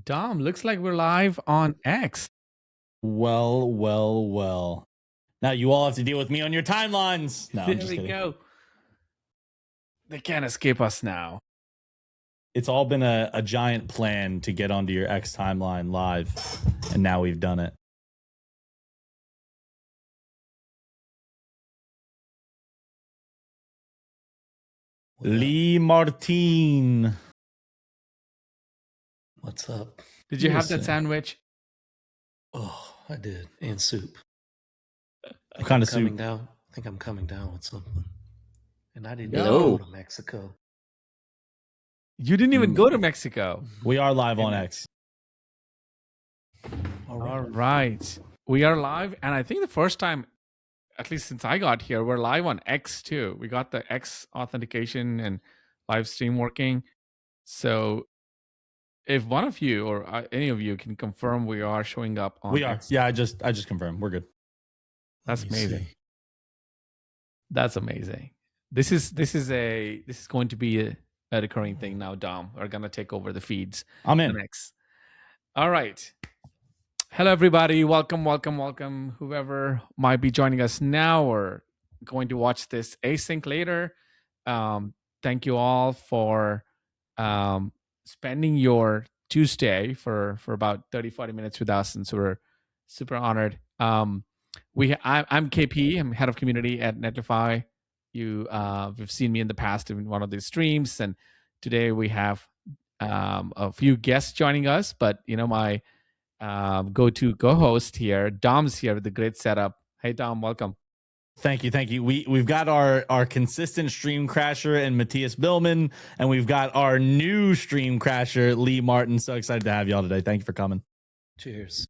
Dom, looks like we're live on X. Well. Now you all have to deal with me on your timelines. No, I'm just kidding. Go. They can't escape us now. It's all been a giant plan to get onto your X timeline live, and now we've done it. Lee Martin. What's up? Did you have that sandwich? Oh, I did. And soup. What kind of soup? I think I'm coming down with something. And I didn't Hello. go to Mexico. You didn't even go to Mexico. We are live on X. All right. We are live, and I think the first time, at least since I got here, we're live on X too. We got the X authentication and live stream working. So if one of you or any of you can confirm we are showing up on We are. X. Yeah, I just confirmed. We're good. That's amazing. That's amazing. This is going to be a recurring thing now, Dom. We're gonna take over the feeds. I'm in. X. All right. Hello, everybody. Welcome. Whoever might be joining us now or going to watch this async later. Thank you all for spending your Tuesday for about 30-40 minutes with us, and so we're super honored. I'm KP. I'm head of community at Netlify. You've seen me in the past in one of these streams, and today we have a few guests joining us. But my go-host here, Dom's here with the great setup. Hey, Dom, welcome. Thank you. We've got our consistent stream crasher and Matthias Billman, and we've got our new stream crasher, Lee Martin. So excited to have y'all today. Thank you for coming. Cheers.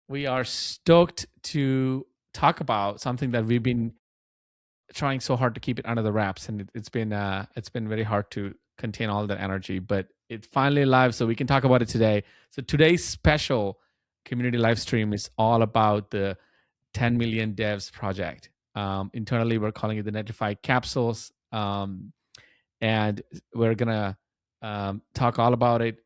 We are stoked to talk about something that we've been trying so hard to keep it under the wraps, and it's been very hard to contain all that energy, but it's finally live, so we can talk about it today. So today's special community live stream is all about the 10 million devs project. Internally, we're calling it the Netlify Capsules, and we're gonna talk all about it,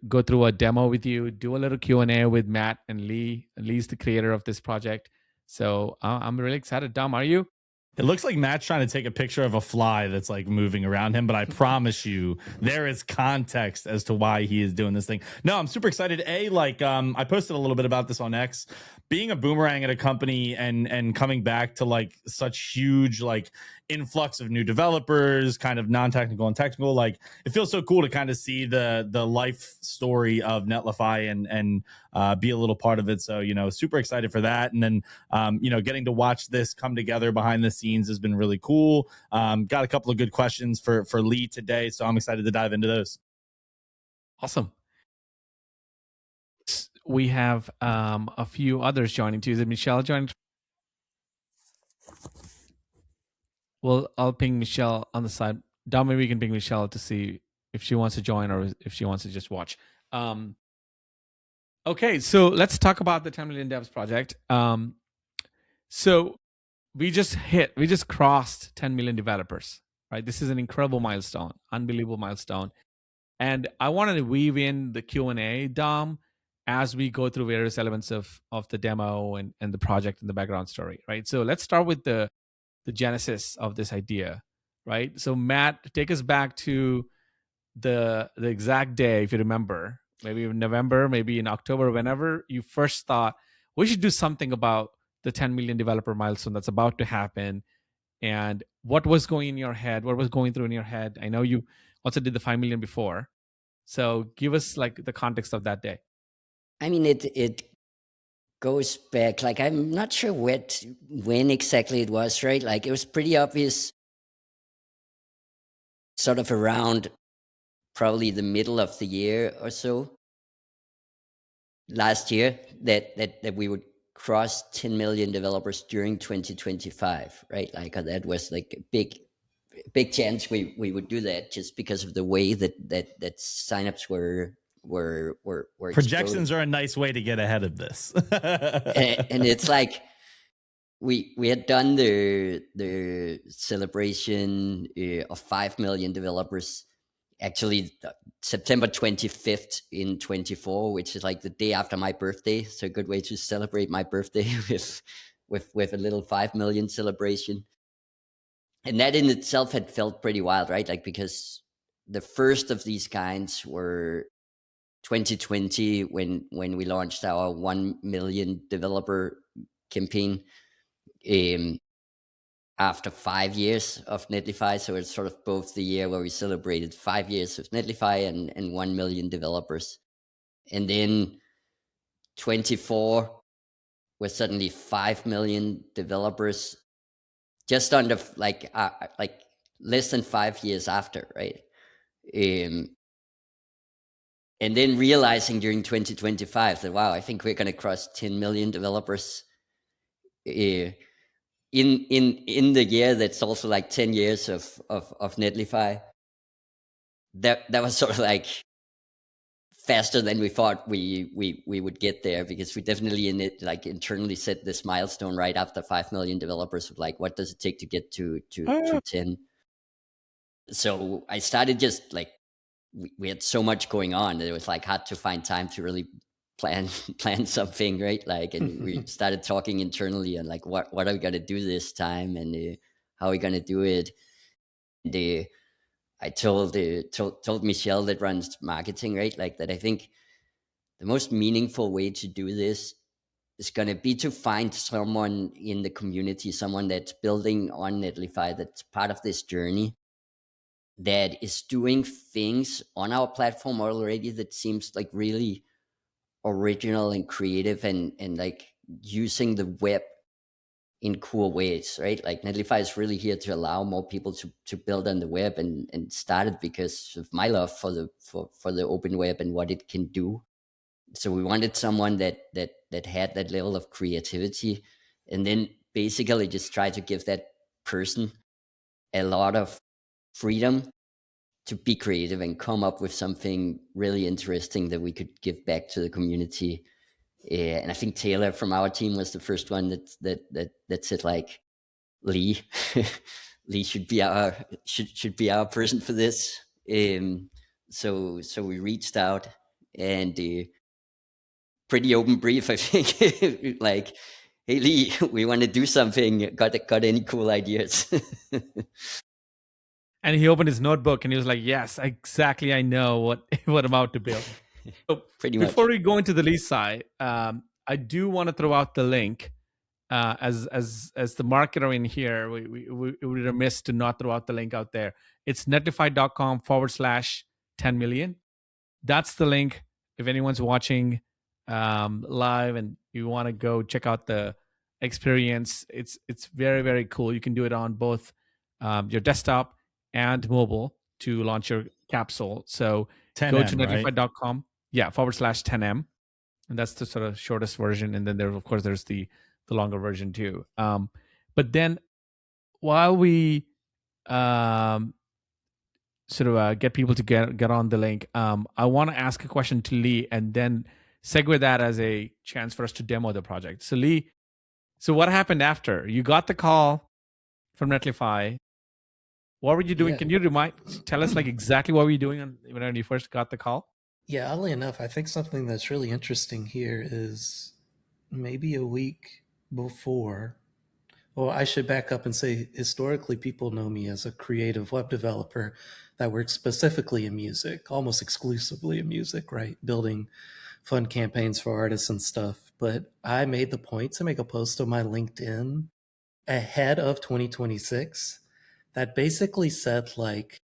go through a demo with you, do a little Q&A with Matt and Lee. Lee's the creator of this project, so I'm really excited. Dom, are you? It looks like Matt's trying to take a picture of a fly that's like moving around him, but I promise you there is context as to why he is doing this thing. No, I'm super excited. I posted a little bit about this on X. Being a boomerang at a company and coming back to like such huge like influx of new developers, kind of non-technical and technical, like it feels so cool to kind of see the life story of Netlify and be a little part of it. So, super excited for that. And then, getting to watch this come together behind the scenes has been really cool. Got a couple of good questions for Lee today, so I'm excited to dive into those. Awesome. We have a few others joining too. Is it Michelle joining? Well, I'll ping Michelle on the side. Dom, maybe we can ping Michelle to see if she wants to join or if she wants to just watch. Okay, so let's talk about the 10 million devs project. So we just crossed 10 million developers, right? This is an incredible milestone, unbelievable milestone. And I wanted to weave in the Q&A, Dom, as we go through various elements of the demo and the project and the background story, right? So let's start with the genesis of this idea, right? So Matt, take us back to the exact day, if you remember, maybe in November, maybe in October, whenever you first thought we should do something about the 10 million developer milestone that's about to happen. And what was going in your head? What was going through in your head? I know you also did the 5 million before. So give us like the context of that day. I mean, it goes back, like, I'm not sure when exactly it was, right? Like, it was pretty obvious sort of around probably the middle of the year or so last year that we would cross 10 million developers during 2025, right? Like, that was like a big chance we would do that, just because of the way that signups were projections exploding. are a nice way to get ahead of this. and it's like we had done the celebration of 5 million developers actually September 25th in 24, which is like the day after my birthday. So a good way to celebrate my birthday with a little 5 million celebration. And that in itself had felt pretty wild, right? Like, because the first of these kinds were 2020 when we launched our 1 million developer campaign after 5 years of Netlify. So it's sort of both the year where we celebrated 5 years of Netlify and 1 million developers. And then 24 was suddenly 5 million developers, just under like less than 5 years after, right? And then realizing during 2025 that, wow, I think we're going to cross 10 million developers in the year that's also like 10 years of Netlify. That was sort of like faster than we thought we would get there, because we definitely internally set this milestone right after 5 million developers of like, what does it take to get to 10? So I started just like, we had so much going on that it was like hard to find time to really plan something, right? Like, and we started talking internally on like, what are we gonna do this time, and how are we gonna do it? And I told Michelle that runs marketing, right? Like, that I think the most meaningful way to do this is going to be to find someone in the community, someone that's building on Netlify, that's part of this journey, that is doing things on our platform already that seems like really original and creative, and like using the web in cool ways, right? Like, Netlify is really here to allow more people to build on the web, and started because of my love for the open web and what it can do. So we wanted someone that had that level of creativity, and then basically just try to give that person a lot of freedom to be creative and come up with something really interesting that we could give back to the community. And I think Taylor from our team was the first one that said like, Lee, Lee should be our person for this. So we reached out, and pretty open brief, I think. Like, hey Lee, we want to do something. Got any cool ideas? And he opened his notebook and he was like, yes, exactly. I know what I'm about to build. So Pretty much. before we go into the Lee side, I do want to throw out the link. As the marketer in here, we would be remiss to not throw out the link out there. It's netlify.com/10 million. That's the link. If anyone's watching live and you want to go check out the experience, it's very, very cool. You can do it on both your desktop and mobile to launch your capsule. So 10M, go to right? netlify.com, /10M. And that's the sort of shortest version. And then of course, there's the longer version too. But then while we sort of get people to get on the link, I want to ask a question to Lee and then segue that as a chance for us to demo the project. So Lee, so what happened after you got the call from Netlify? What were you doing? Yeah. Can you tell us like exactly what were you doing when you first got the call? Yeah, oddly enough, I think something that's really interesting here is maybe a week before. Well, I should back up and say historically, people know me as a creative web developer that works specifically in music, almost exclusively in music, right? Building fun campaigns for artists and stuff. But I made the point to make a post on my LinkedIn ahead of 2026 that basically said like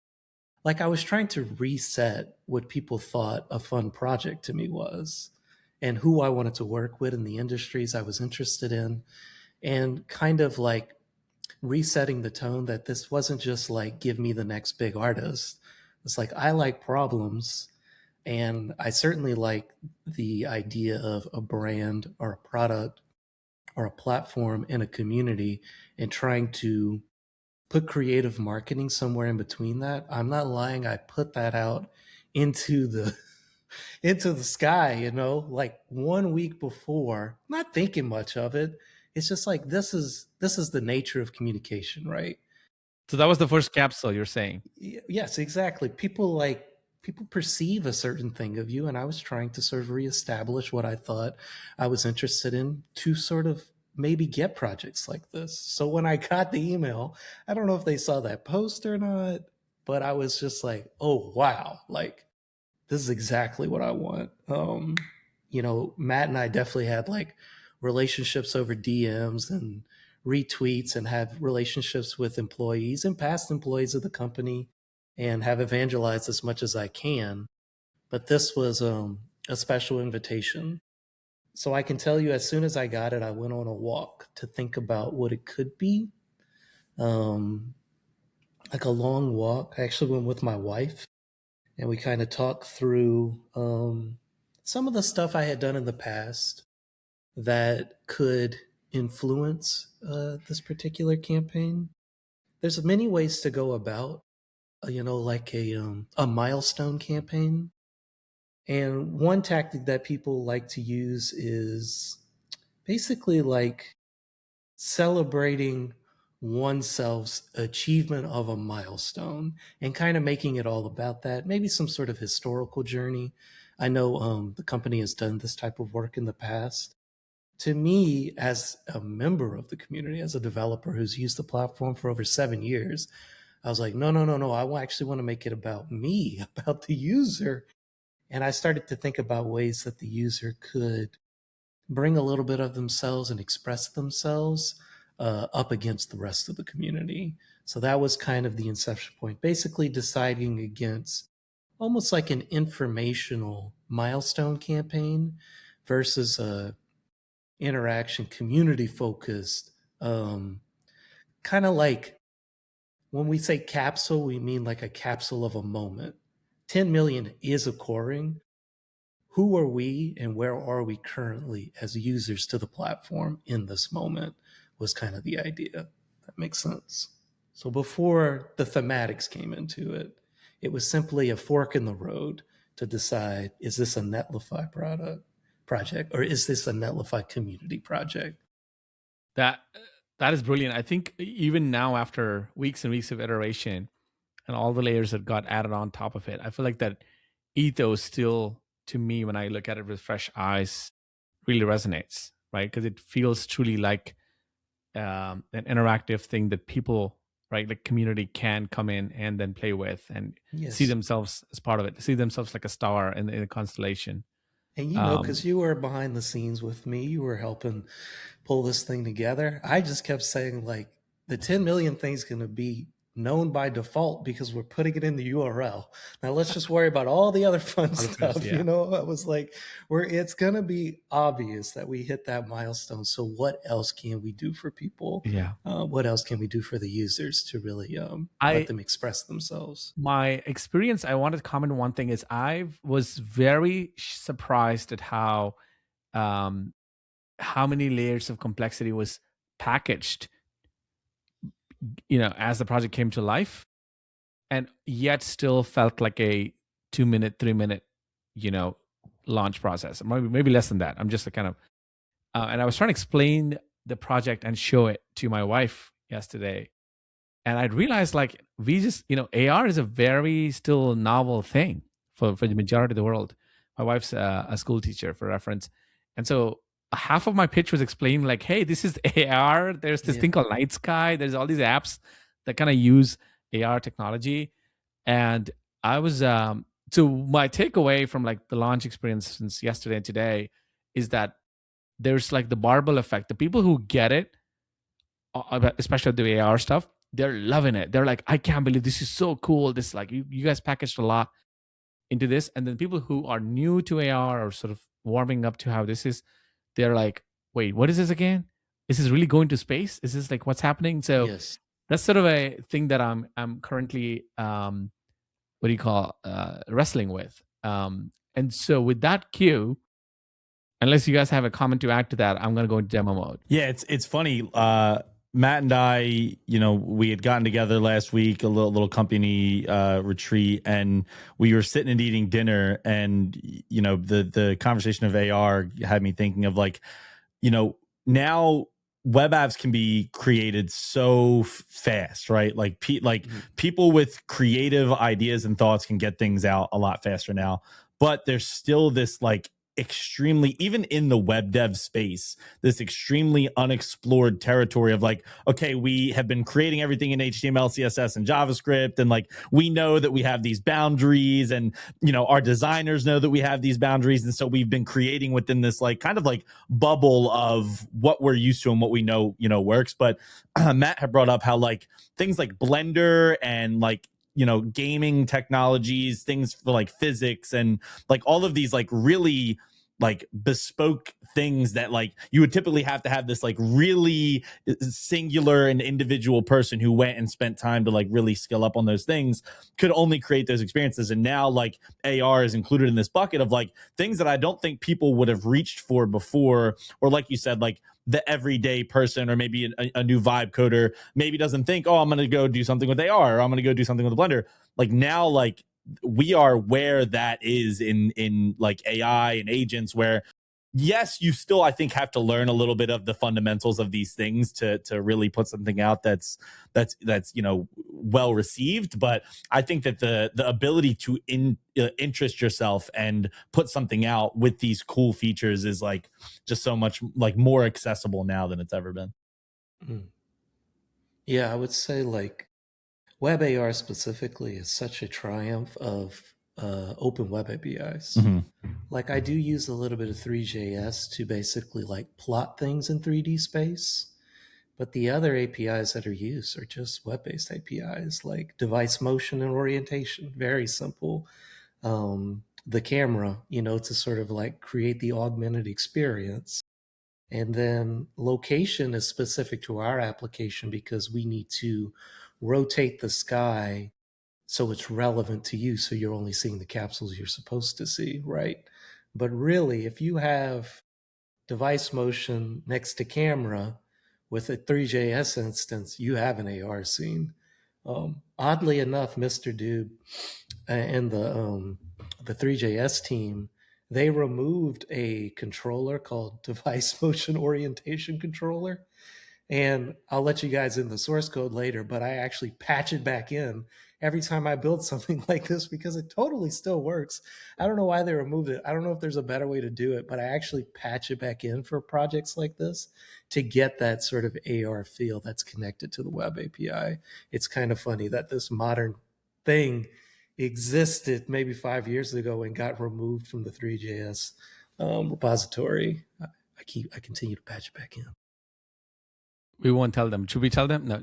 I was trying to reset what people thought a fun project to me was, and who I wanted to work with in the industries I was interested in, and kind of like resetting the tone that this wasn't just like, give me the next big artist. It's like, I like problems, and I certainly like the idea of a brand or a product or a platform in a community, and trying to put creative marketing somewhere in between that. I'm not lying. I put that out into the into the sky, like 1 week before, not thinking much of it. It's just like, this is the nature of communication, right? So that was the first capsule you're saying. Yes, exactly. People perceive a certain thing of you, and I was trying to sort of reestablish what I thought I was interested in to sort of maybe get projects like this. So when I got the email, I don't know if they saw that post or not, but I was just like, oh wow, like this is exactly what I want. Matt and I definitely had like relationships over DMs and retweets, and have relationships with employees and past employees of the company, and have evangelized as much as I can. But this was a special invitation. So I can tell you, as soon as I got it, I went on a walk to think about what it could be. Um, like a long walk. I actually went with my wife, and we kind of talked through some of the stuff I had done in the past that could influence this particular campaign. There's many ways to go about, like a milestone campaign. And one tactic that people like to use is basically like celebrating oneself's achievement of a milestone and kind of making it all about that. Maybe some sort of historical journey. I know the company has done this type of work in the past. To me, as a member of the community, as a developer who's used the platform for over 7 years, I was like, no, no, no, no. I actually want to make it about me, about the user. And I started to think about ways that the user could bring a little bit of themselves and express themselves up against the rest of the community. So that was kind of the inception point, basically deciding against almost like an informational milestone campaign versus a interaction, community focused, kind of like when we say capsule, we mean like a capsule of a moment. 10 million is occurring. Who are we and where are we currently as users to the platform in this moment was kind of the idea. That makes sense. So before the thematics came into it, it was simply a fork in the road to decide, is this a Netlify project or is this a Netlify community project? That is brilliant. I think even now, after weeks and weeks of iteration and all the layers that got added on top of it, I feel like that ethos still, to me, when I look at it with fresh eyes, really resonates, right? Because it feels truly like an interactive thing that people, right, like community can come in and then play with and see Yes. themselves as part of it, see themselves like a star in a constellation. And Um, because you were behind the scenes with me, you were helping pull this thing together. I just kept saying, like, the 10 million thing's going to be known by default because we're putting it in the URL. Now let's just worry about all the other fun stuff. yeah. I was like, it's going to be obvious that we hit that milestone. So what else can we do for people? Yeah. What else can we do for the users to really let them express themselves? My experience, I wanted to comment one thing is I was very surprised at how many layers of complexity was packaged, as the project came to life, and yet still felt like a 2-minute, 3-minute, launch process. Maybe less than that. I'm just a kind of, and I was trying to explain the project and show it to my wife yesterday, and I realized like we just, AR is a very still novel thing for the majority of the world. My wife's a school teacher, for reference, and so half of my pitch was explaining like, hey, this is AR. There's this thing called Night Sky. There's all these apps that kind of use AR technology, and I was so my takeaway from like the launch experience since yesterday and today is that there's like the barbell effect. The people who get it, especially the AR stuff, they're loving it. They're like, I can't believe this is so cool. This like you guys packaged a lot into this. And then people who are new to AR or sort of warming up to how this is, they're like, wait, what is this again? Is this really going to space? Is this like what's happening? So Yes. that's sort of a thing that I'm currently what do you call wrestling with. And so with that cue, unless you guys have a comment to add to that, I'm gonna go into demo mode. Yeah, it's funny. Matt and I, we had gotten together last week, a little company retreat, and we were sitting and eating dinner, and the conversation of AR had me thinking of like, now web apps can be created so fast, right? Like people with creative ideas and thoughts can get things out a lot faster now. But there's still this like extremely, even in the web dev space, this extremely unexplored territory of like, okay, we have been creating everything in HTML, CSS, and JavaScript, and like we know that we have these boundaries, and our designers know that we have these boundaries, and so we've been creating within this like kind of like bubble of what we're used to and what we know works. But Matt had brought up how like things like Blender and like gaming technologies, things for like physics and like all of these like really like bespoke things that like you would typically have to have this like really singular and individual person who went and spent time to like really skill up on those things could only create those experiences. And now like AR is included in this bucket of like things that I don't think people would have reached for before, or like you said, like the everyday person or maybe a new vibe coder maybe doesn't think, oh, I'm going to go do something with AR or I'm going to go do something with Blender. Like now, like we are where that is in like AI and agents, where yes, you still, I think, have to learn a little bit of the fundamentals of these things to really put something out that's well received. But I think that the ability to interest yourself and put something out with these cool features is like just so much like more accessible now than it's ever been. Yeah, I would say like Web AR specifically is such a triumph of open web APIs. Like I do use a little bit of Three.js to basically like plot things in 3D space, but the other APIs that are used are just web-based APIs like device motion and orientation, very simple. The camera, to sort of like create the augmented experience. And then location is specific to our application because we need to rotate the sky so it's relevant to you. So you're only seeing the capsules you're supposed to see, right? But really, if you have device motion next to camera with a Three.js instance, you have an AR scene. Oddly enough, Mr. Dube and the Three.js team, they removed a controller called device motion orientation controller. And I'll let you guys in the source code later, but I actually patch it back in every time I build something like this because it totally still works. I don't know why they removed it. I don't know if there's a better way to do it, but I actually patch it back in for projects like this to get that sort of AR feel that's connected to the web API. It's kind of funny that this modern thing existed maybe 5 years ago and got removed from the Three.js repository. I continue to patch it back in. We won't tell them. Should we tell them? No.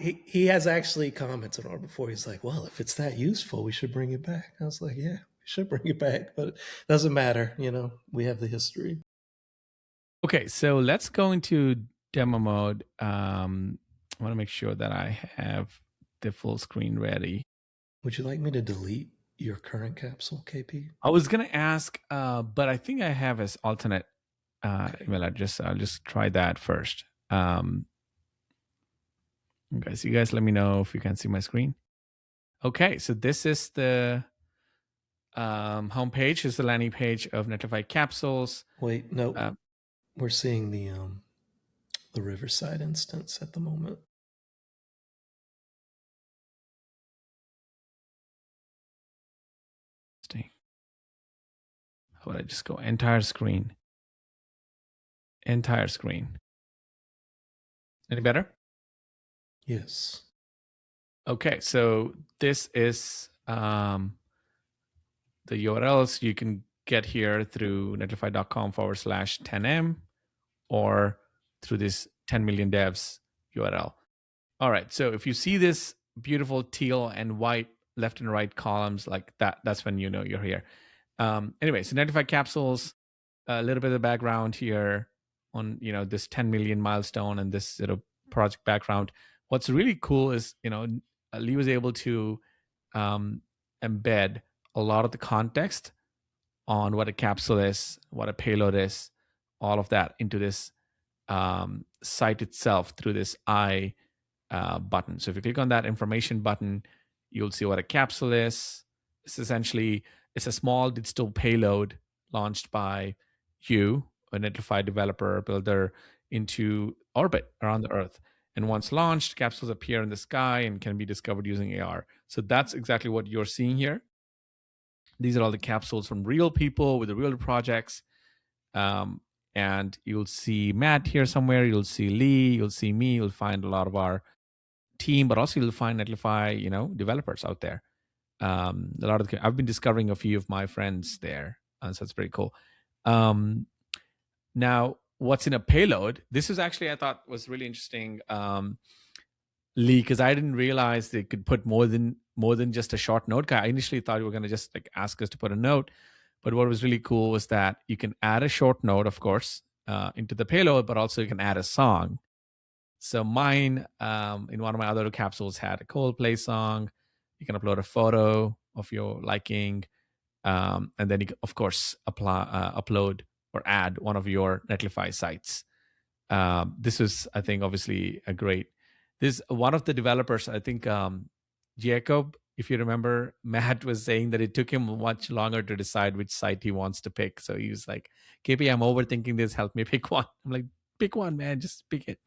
He has actually commented on it before. He's like, well, if it's that useful, we should bring it back. I was like, yeah, we should bring it back, but it doesn't matter. We have the history. Okay, so let's go into demo mode. I want to make sure that I have the full screen ready. Would you like me to delete your current capsule, KP? I was going to ask, but I think I have as alternate email address. I'll just try that first. Okay, so you guys let me know if you can see my screen. Okay, so this is the homepage. This is the landing page of Netlify Capsules. Wait, no, we're seeing the Riverside instance at the moment. How would I just go entire screen? Entire screen. Any better? Yes. Okay, so this is the URLs you can get here through netlify.com/10m or through this 10 million devs URL. All right, so if you see this beautiful teal and white left and right columns like that, that's when you know you're here. Anyway, so Netlify Capsules, a little bit of background here on this 10 million milestone and this project background. What's really cool is Lee was able to embed a lot of the context on what a capsule is, what a payload is, all of that into this site itself through this I button. So if you click on that information button, you'll see what a capsule is. It's a small digital payload launched by you, a Netlify developer, builder, into orbit around the Earth. And once launched, capsules appear in the sky and can be discovered using AR. So that's exactly what you're seeing here. These are all the capsules from real people with the real projects. And you'll see Matt here somewhere. You'll see Lee. You'll see me. You'll find a lot of our team, but also you'll find Netlify, developers out there. I've been discovering a few of my friends there, so it's pretty cool. Now, what's in a payload? This is actually, I thought, was really interesting, Lee, because I didn't realize they could put more than just a short note. I initially thought you were going to just like ask us to put a note, but what was really cool was that you can add a short note, of course, into the payload, but also you can add a song. So mine, in one of my other capsules, had a Coldplay song. You can upload a photo of your liking, and then you can, of course, upload or add one of your Netlify sites. This was, I think, obviously a great. This one of the developers, I think, Jacob, if you remember, Matt was saying that it took him much longer to decide which site he wants to pick. So he was like, "KP, I'm overthinking this. Help me pick one." I'm like, "Pick one, man. Just pick it."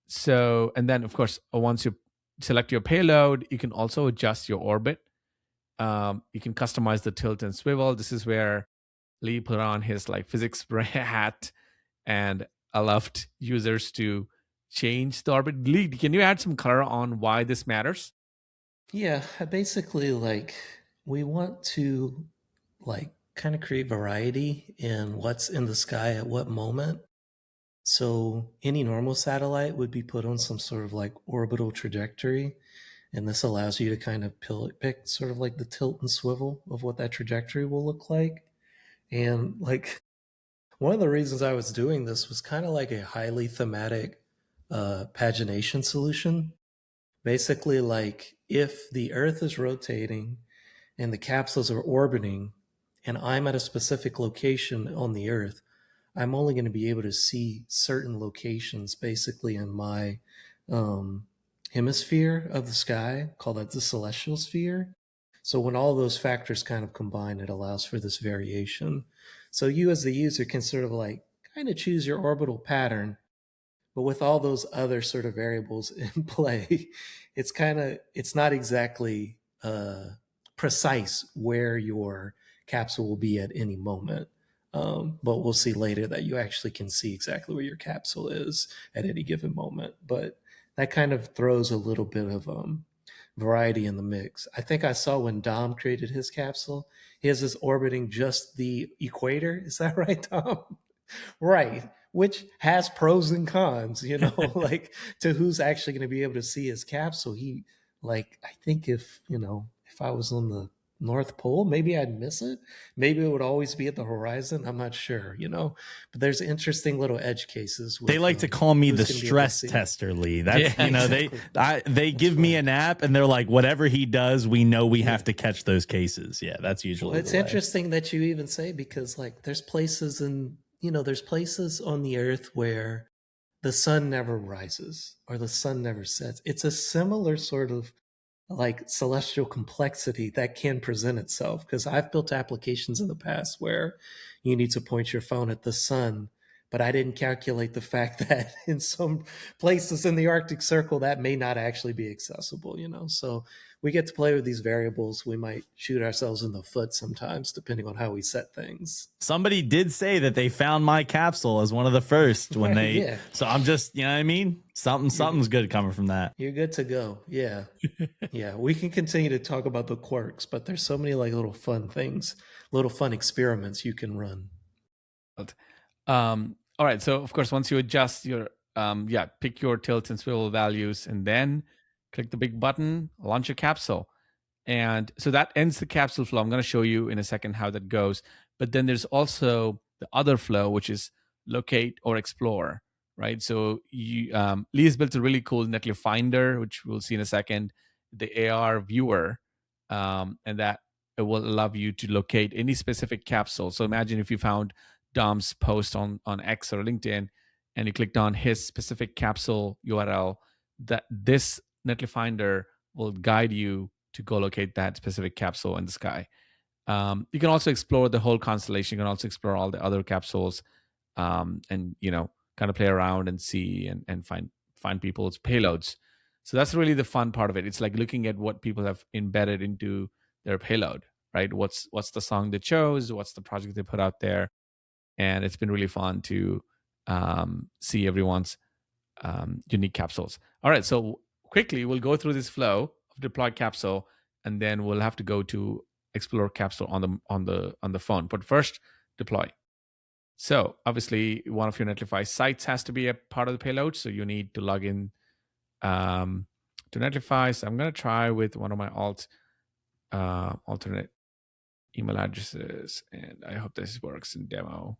So, and then of course, once you select your payload, you can also adjust your orbit. You can customize the tilt and swivel. This is where Lee put on his like physics hat, and I loved users to change the orbit. Lee, can you add some color on why this matters? Yeah, basically, like, we want to, like, kind of create variety in what's in the sky at what moment. So any normal satellite would be put on some sort of like orbital trajectory, and this allows you to kind of pick sort of like the tilt and swivel of what that trajectory will look like. And like, one of the reasons I was doing this was kind of like a highly thematic pagination solution. Basically, like, if the Earth is rotating and the capsules are orbiting, and I'm at a specific location on the Earth, I'm only going to be able to see certain locations basically in my hemisphere of the sky, call that the celestial sphere. So when all those factors kind of combine, it allows for this variation. So you as the user can sort of like kind of choose your orbital pattern, but with all those other sort of variables in play, it's not exactly precise where your capsule will be at any moment. But we'll see later that you actually can see exactly where your capsule is at any given moment. But that kind of throws a little bit of variety in the mix. I think I saw when Dom created his capsule, his is orbiting just the equator. Is that right, Dom? Right. Which has pros and cons, like, to who's actually going to be able to see his capsule. I think if I was on the North Pole, maybe I'd miss it. Maybe it would always be at the horizon. I'm not sure, but there's interesting little edge cases. They like to call me the stress tester, Lee. That's, exactly. They give me an app and they're like, whatever he does, we know we have to catch those cases. Yeah, that's usually. Well, it's interesting that you even say, because like there's places on the Earth where the sun never rises or the sun never sets. It's a similar sort of like celestial complexity that can present itself, because I've built applications in the past where you need to point your phone at the sun, but I didn't calculate the fact that in some places in the Arctic Circle that may not actually be accessible, so we get to play with these variables. We might shoot ourselves in the foot sometimes, depending on how we set things. Somebody did say that they found my capsule as one of the first when they. Yeah. So I'm just, you know what I mean? Something's good coming from that. You're good to go. Yeah, yeah. We can continue to talk about the quirks, but there's so many like little fun things, little fun experiments you can run. All right. So of course, once you adjust your pick your tilt and swivel values, and then click the big button, launch your capsule. And so that ends the capsule flow. I'm going to show you in a second how that goes. But then there's also the other flow, which is locate or explore, right? So Lee has built a really cool Netlify Finder, which we'll see in a second, the AR viewer, and that it will allow you to locate any specific capsule. So imagine if you found Dom's post on X or LinkedIn, and you clicked on his specific capsule URL, that this Netlify Finder will guide you to go locate that specific capsule in the sky. You can also explore the whole constellation. You can also explore all the other capsules and kind of play around and see and find people's payloads. So that's really the fun part of it. It's like looking at what people have embedded into their payload, right? What's the song they chose? What's the project they put out there? And it's been really fun to see everyone's unique capsules. All right, so quickly we'll go through this flow of deploy capsule, and then we'll have to go to explore capsule on the phone. But first, deploy. So obviously, one of your Netlify sites has to be a part of the payload. So you need to log in to Netlify. So I'm going to try with one of my alternate email addresses, and I hope this works in demo.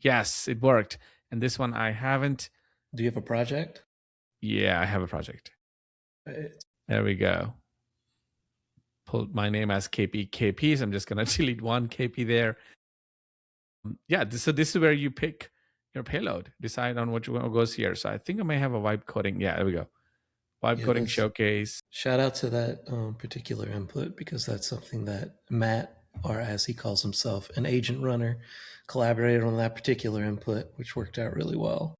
Yes, it worked. And this one I haven't. Do you have a project? Yeah, I have a project. There we go. Pulled my name as KP. So I'm just going to delete one KP there. Yeah, so this is where you pick your payload, decide on what goes here. So I think I may have a vibe coding. Yeah, there we go. Vibe coding showcase. Shout out to that particular input, because that's something that Matt, or as he calls himself, an agent runner, collaborated on that particular input, which worked out really well.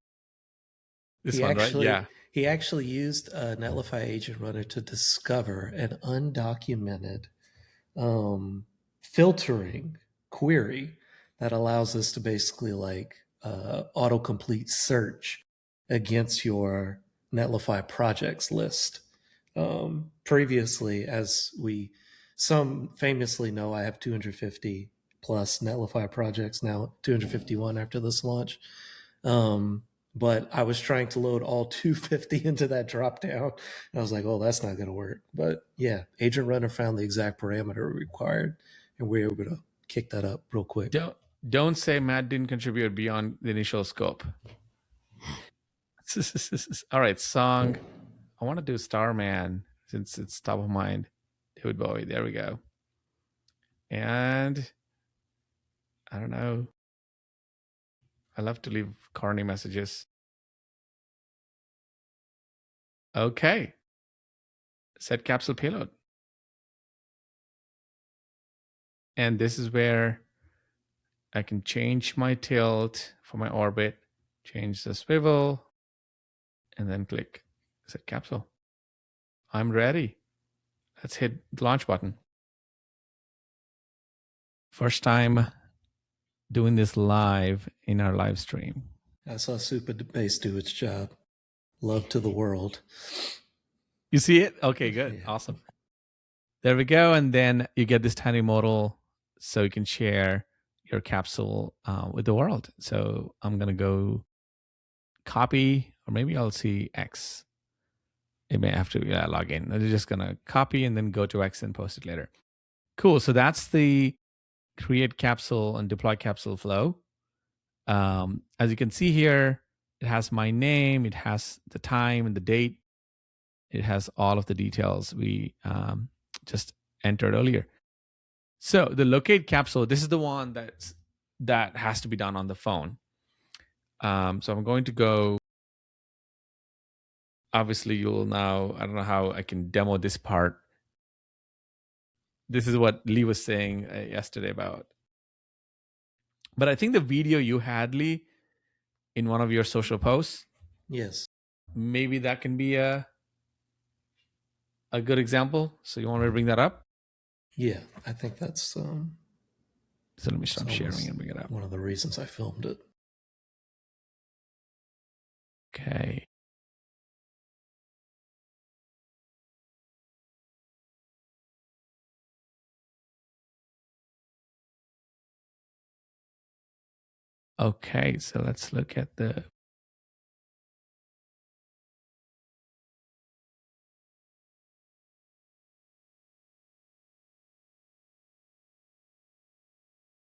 He actually used a Netlify agent runner to discover an undocumented filtering query that allows us to basically autocomplete search against your Netlify projects list. Previously, as some famously know, I have 250 plus Netlify projects now, 251 after this launch. But I was trying to load all 250 into that dropdown. I was like, oh, that's not going to work. But yeah, Agent Runner found the exact parameter required, and we were able to kick that up real quick. Don't say Matt didn't contribute beyond the initial scope. All right, song. I want to do Starman since it's top of mind. David Bowie. There we go. And I don't know. I love to leave corny messages. Okay. Set capsule payload. And this is where I can change my tilt for my orbit, change the swivel, and then click set capsule. I'm ready. Let's hit the launch button. First time doing this live in our live stream. I saw Super Base do its job. Love to the world. You see it? Okay, good. Yeah. Awesome. There we go. And then you get this tiny modal so you can share your capsule with the world. So I'm going to go copy, or maybe I'll see X. It may have to log in. I'm just going to copy and then go to X and post it later. Cool. So that's the create capsule and deploy capsule flow. As you can see here, it has my name, it has the time and the date. It has all of the details we just entered earlier. So the locate capsule, this is the one that has to be done on the phone. So I'm going to go. Obviously, you'll now, I don't know how I can demo this part. This is what Lee was saying yesterday about. But I think the video you had, Lee, in one of your social posts. Yes. Maybe that can be a good example. So you want me to bring that up? Yeah, I think that's so let me stop sharing and bring it up. One of the reasons I filmed it. Okay. Okay, so let's look at the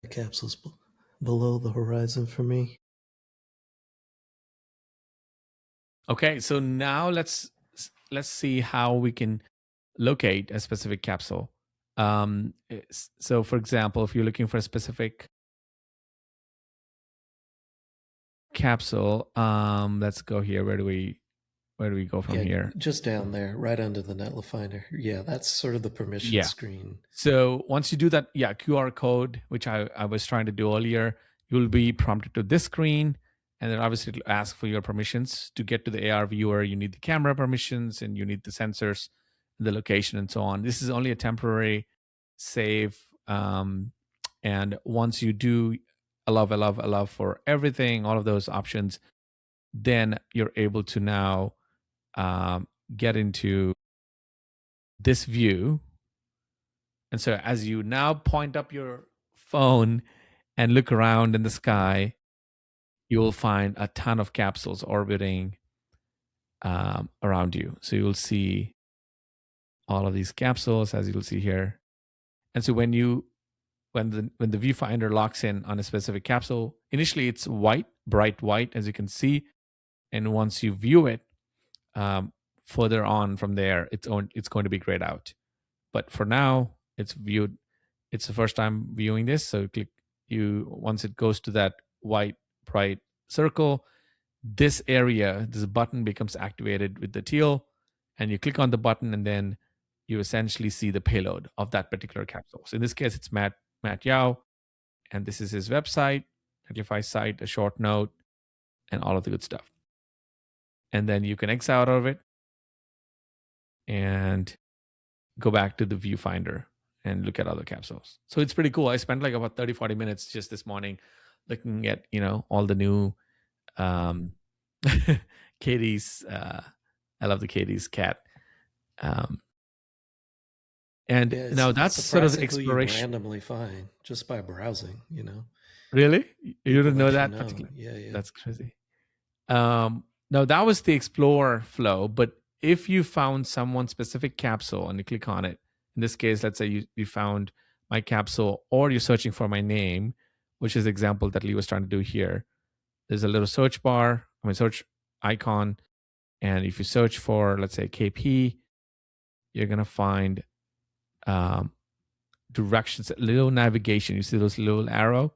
capsules below the horizon for me. Okay, so now let's see how we can locate a specific capsule. So for example, if you're looking for a specific capsule, let's go here. Where do we go from here? Just down there, right under the Netlify. Yeah, that's sort of the permission screen. So once you do that, QR code, which I was trying to do earlier, you'll be prompted to this screen, and then obviously it'll ask for your permissions. To get to the AR viewer, you need the camera permissions and you need the sensors, the location, and so on. This is only a temporary save. And once you do allow for everything, all of those options, then you're able to now get into this view. And so as you now point up your phone and look around in the sky, you will find a ton of capsules orbiting around you. So you'll see all of these capsules, as you'll see here. And so when the viewfinder locks in on a specific capsule, initially it's white, bright white, as you can see. And once you view it, further on from there, it's going to be grayed out. But for now, it's viewed. It's the first time viewing this, so once it goes to that white bright circle, this area, this button becomes activated with the teal, and you click on the button, and then you essentially see the payload of that particular capsule. So in this case, it's Matt Yao, and this is his website, Netlify site, a short note, and all of the good stuff. And then you can X out of it and go back to the viewfinder and look at other capsules. So it's pretty cool. I spent like about 30-40 minutes just this morning looking at all the new Katie's. I love the Katie's cat. And now that's sort of exploration. You randomly find just by browsing. Really? You didn't know that? Yeah. That's crazy. Now that was the explore flow, but if you found someone specific capsule and you click on it, in this case, let's say you found my capsule, or you're searching for my name, which is the example that Lee was trying to do here. There's a little search search icon. And if you search for, let's say, KP, you're going to find directions, little navigation. You see those little arrow?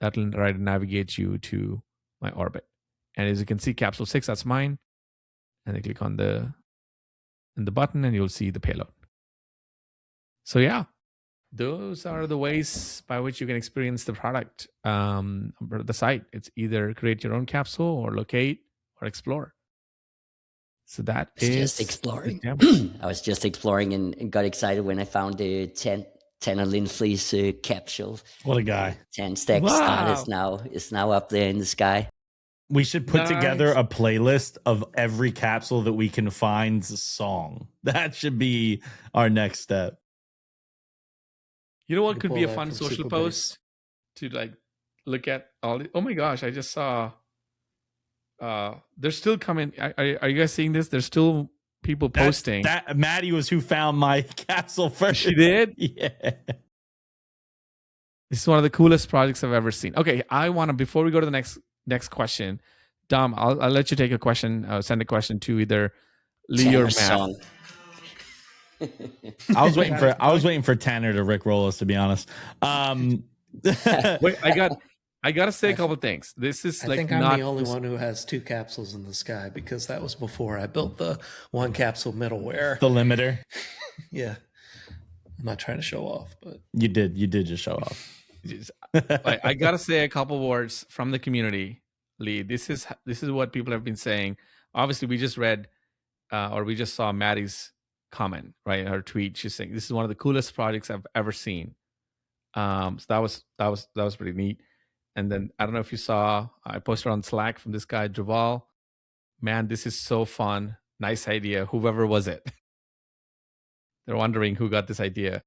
That'll navigate you to my orbit. And as you can see, capsule 6, that's mine. And then click on the button and you'll see the payload. So yeah, those are the ways by which you can experience the product, the site. It's either create your own capsule or locate or explore. So that is just exploring. I was just exploring and got excited when I found the 10 Lindsley's capsule. What a guy. 10 stack start is now up there in the sky. We should put together a playlist of every capsule that we can find's song. That should be our next step. You know what could be a fun social post? To like look at all the, oh my gosh, I just saw they're still coming. Are you guys seeing this? There's still people posting. That Maddie was who found my capsule first. She did? Yeah. This is one of the coolest projects I've ever seen. Okay, I want to, before we go to the next question, Dom, I'll let you take a question, send a question to either Lee or Matt. I was waiting for Tanner to rickroll us, to be honest. Wait, I gotta say a couple of things. This is I think I'm the only one who has 2 capsules in the sky, because that was before I built the 1 capsule middleware. The limiter. Yeah. I'm not trying to show off, but you did just show off. I gotta say a couple words from the community, Lee. This is what people have been saying. Obviously, we just read or we just saw Maddie's comment, right? Her tweet. She's saying this is one of the coolest projects I've ever seen. So that was pretty neat. And then I don't know if you saw, I posted on Slack from this guy Draval. Man, this is so fun. Nice idea. Whoever was it? They're wondering who got this idea.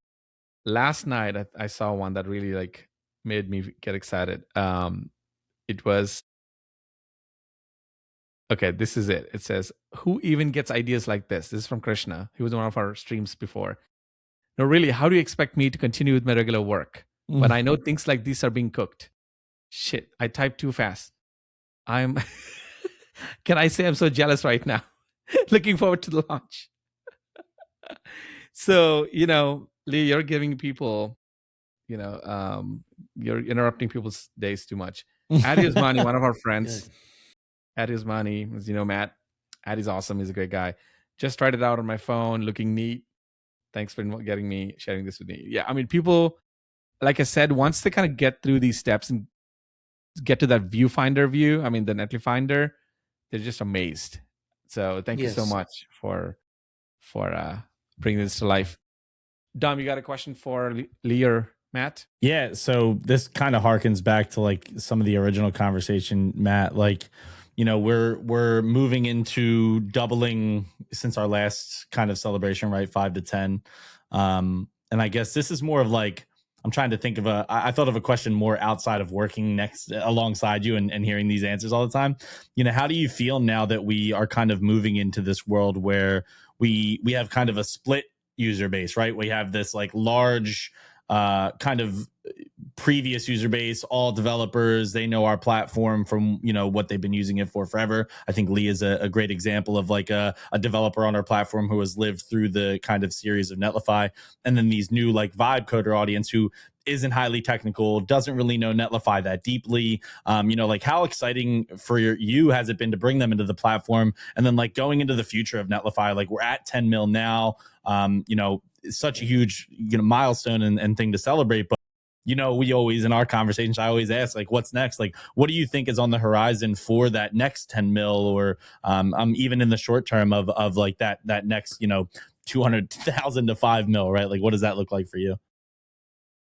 Last night I saw one that really like made me get excited. It was, okay, this is it. It says, who even gets ideas like this? This is from Krishna. He was on one of our streams before. No, really, how do you expect me to continue with my regular work when I know things like these are being cooked? Shit, I typed too fast. Can I say I'm so jealous right now? Looking forward to the launch. So, Lee, you're giving people, you're interrupting people's days too much. Adi Usmani, one of our friends. Adi Usmani, as you know, Matt. Adi's awesome. He's a great guy. Just tried it out on my phone, looking neat. Thanks for sharing this with me. Yeah, I mean, people, like I said, once they kind of get through these steps and get to that viewfinder view, I mean the Netlify Finder, they're just amazed. So thank you so Yes. much for bringing this to life. Dom, you got a question for Lee or Matt? Yeah, so this kind of harkens back to like some of the original conversation, Matt. Like, you know, we're moving into doubling since our last kind of celebration, right? 5 to 10. And I guess this is more of like, I'm trying to think of I thought of a question more outside of working next alongside you and hearing these answers all the time. You know, how do you feel now that we are kind of moving into this world where we have kind of a split user base, right? We have this like large kind of previous user base, all developers. They know our platform from, you know, what they've been using it for forever. I think Lee is a great example of like a developer on our platform who has lived through the kind of series of Netlify. And then these new like vibe coder audience who isn't highly technical, doesn't really know Netlify that deeply. You know, like how exciting for you has it been to bring them into the platform? And then like going into the future of Netlify, like we're at 10 mil now, you know, it's such a huge, you know, milestone and thing to celebrate. But, you know, we always, in our conversations, I always ask, like, what's next? Like, what do you think is on the horizon for that next 10 mil or even in the short term of like that next, you know, 200,000 to 5 mil, right? Like, what does that look like for you?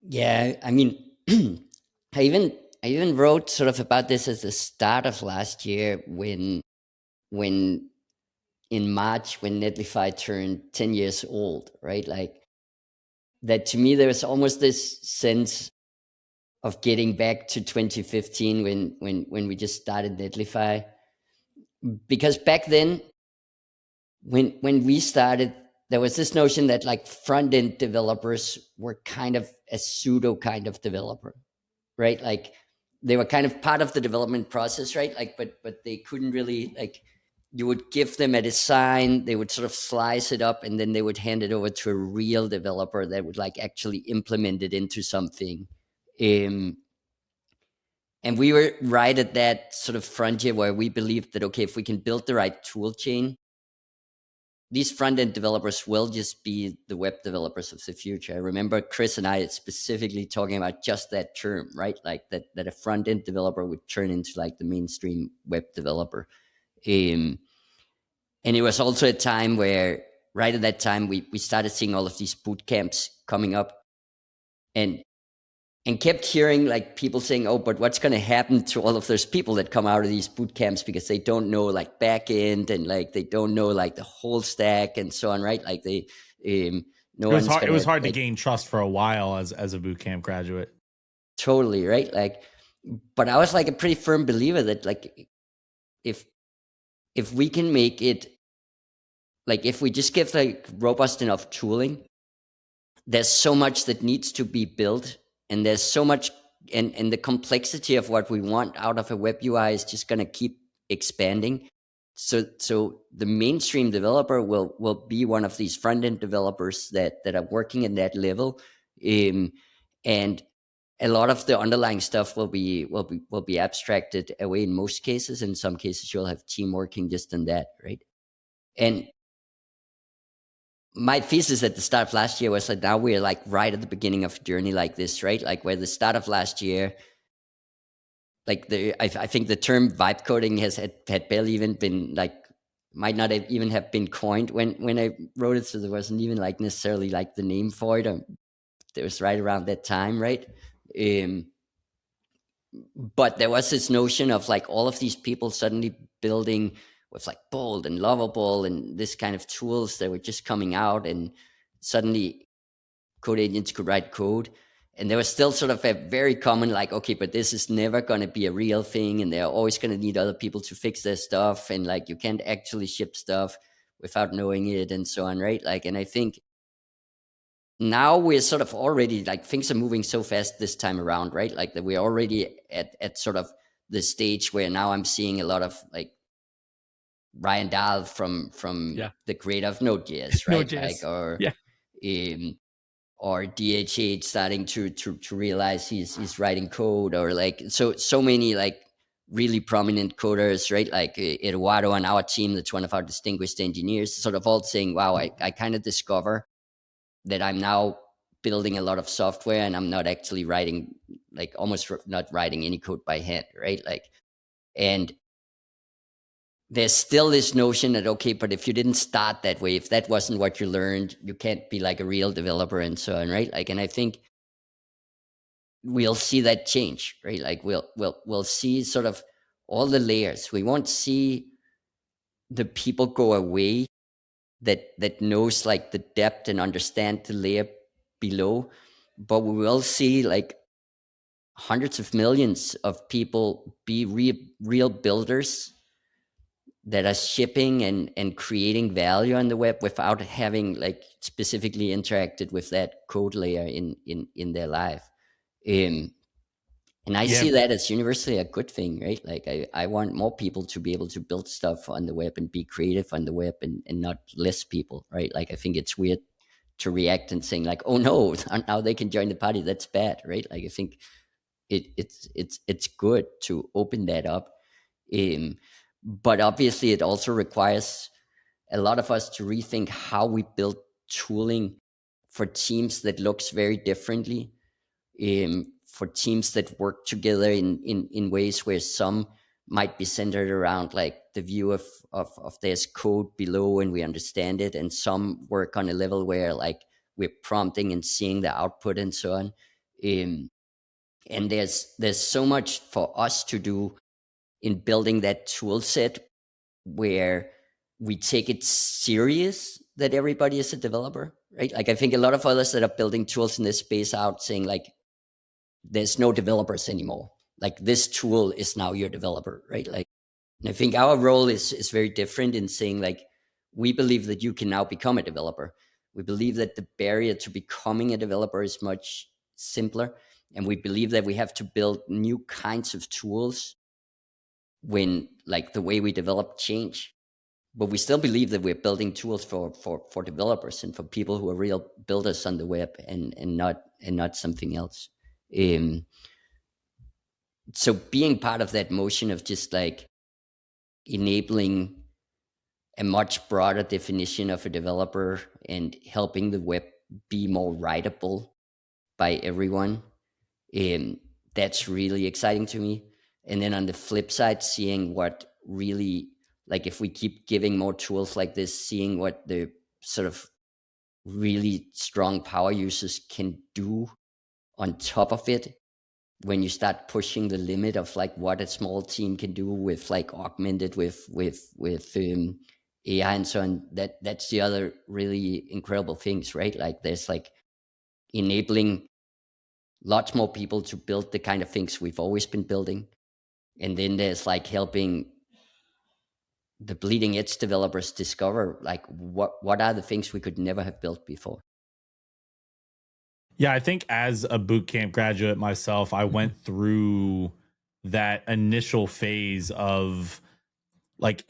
Yeah, I mean, I even wrote sort of about this at the start of last year when in March when Netlify turned 10 years old, right? Like that to me, there was almost this sense of getting back to 2015 when we just started Netlify. Because back then, when we started, there was this notion that like front end developers were kind of a pseudo kind of developer, right? Like they were kind of part of the development process, right? Like, but they couldn't really like. You would give them a design, they would sort of slice it up, and then they would hand it over to a real developer that would like actually implement it into something. And we were right at that sort of frontier where we believed that, okay, if we can build the right tool chain, these front-end developers will just be the web developers of the future. I remember Chris and I specifically talking about just that term, right? Like that a front-end developer would turn into like the mainstream web developer. And it was also a time where, right at that time, we started seeing all of these boot camps coming up and kept hearing like people saying, oh, but what's going to happen to all of those people that come out of these boot camps because they don't know like back end and like they don't know like the whole stack and so on, right? Like they, no one's It was hard like, to gain trust for a while as a boot camp graduate. Totally, right? Like, but I was like a pretty firm believer that like if we can make it, like if we just give like robust enough tooling, there's so much that needs to be built, and there's so much, and the complexity of what we want out of a web UI is just going to keep expanding. So the mainstream developer will be one of these front end developers that are working at that level, and a lot of the underlying stuff will be abstracted away in most cases. In some cases, you'll have team working just on that, right? And my thesis at the start of last year was that now we're like right at the beginning of a journey like this, right? Like where the start of last year, like I think the term vibe coding had barely even been like, might not have even have been coined when I wrote it. So there wasn't even like necessarily like the name for it. It was right around that time, right? But there was this notion of like all of these people suddenly building with like bold and lovable and this kind of tools that were just coming out, and suddenly code agents could write code. And there was still sort of a very common like, okay, but this is never going to be a real thing, and they're always going to need other people to fix their stuff, and like you can't actually ship stuff without knowing it and so on, right? Like, and I think now we're sort of already like things are moving so fast this time around, right? Like that we're already at sort of the stage where now I'm seeing a lot of like Ryan Dahl from the creator of Node.js, right? Node.js. Like or DHH starting to realize he's writing code, or like so many like really prominent coders, right? Like Eduardo on our team, that's one of our distinguished engineers, sort of all saying, wow, I kind of discover that I'm now building a lot of software and I'm not actually writing like almost not writing any code by hand, right? Like, and there's still this notion that, okay, but if you didn't start that way, if that wasn't what you learned, you can't be like a real developer and so on, right? Like, and I think we'll see that change, right? Like we'll see sort of all the layers. We won't see the people go away that knows like the depth and understand the layer below, but we will see like hundreds of millions of people be real builders that are shipping and creating value on the web without having like specifically interacted with that code layer in their life. And I see that as universally a good thing, right? Like I want more people to be able to build stuff on the web and be creative on the web and not less people, right? Like I think it's weird to react and saying like, oh no, now they can join the party. That's bad, right? Like I think it's good to open that up. But obviously it also requires a lot of us to rethink how we build tooling for teams that looks very differently, for teams that work together in ways where some might be centered around like the view of there's code below and we understand it, and some work on a level where like we're prompting and seeing the output and so on. And there's so much for us to do in building that tool set where we take it serious that everybody is a developer, right? Like I think a lot of others that are building tools in this space out saying like, there's no developers anymore. Like this tool is now your developer, right? Like, and I think our role is very different in saying like, we believe that you can now become a developer. We believe that the barrier to becoming a developer is much simpler. And we believe that we have to build new kinds of tools when like the way we develop change. But we still believe that we're building tools for developers and for people who are real builders on the web and not something else. So being part of that motion of just like enabling a much broader definition of a developer and helping the web be more writable by everyone, that's really exciting to me. And then on the flip side, seeing what really, like if we keep giving more tools like this, seeing what the sort of really strong power users can do on top of it, when you start pushing the limit of like what a small team can do with like augmented with AI and so on, that's the other really incredible things, right? Like there's like enabling lots more people to build the kind of things we've always been building. And then there's like helping the bleeding edge developers discover like what are the things we could never have built before. Yeah, I think as a bootcamp graduate myself, I went through that initial phase of like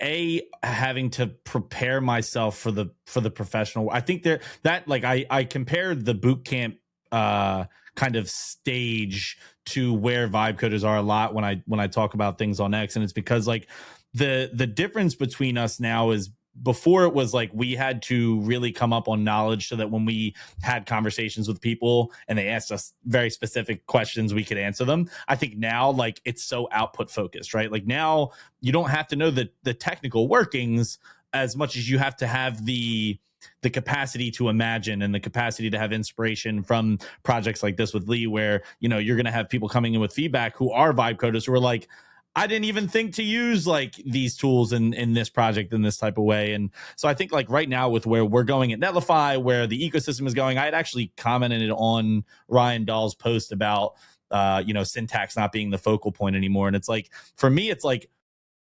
having to prepare myself for the professional. I think that like I compared the bootcamp kind of stage to where vibe coders are a lot when I talk about things on X, and it's because like the difference between us now is before it was like we had to really come up on knowledge so that when we had conversations with people and they asked us very specific questions, we could answer them. I think now like it's so output focused, right? Like now you don't have to know the technical workings as much as you have to have the capacity to imagine and the capacity to have inspiration from projects like this with Lee, where, you know, you're going to have people coming in with feedback who are vibe coders who are like, I didn't even think to use like these tools in this project in this type of way. And so I think like right now with where we're going at Netlify, where the ecosystem is going, I had actually commented on Ryan Dahl's post about, syntax not being the focal point anymore. And it's like, for me, it's like,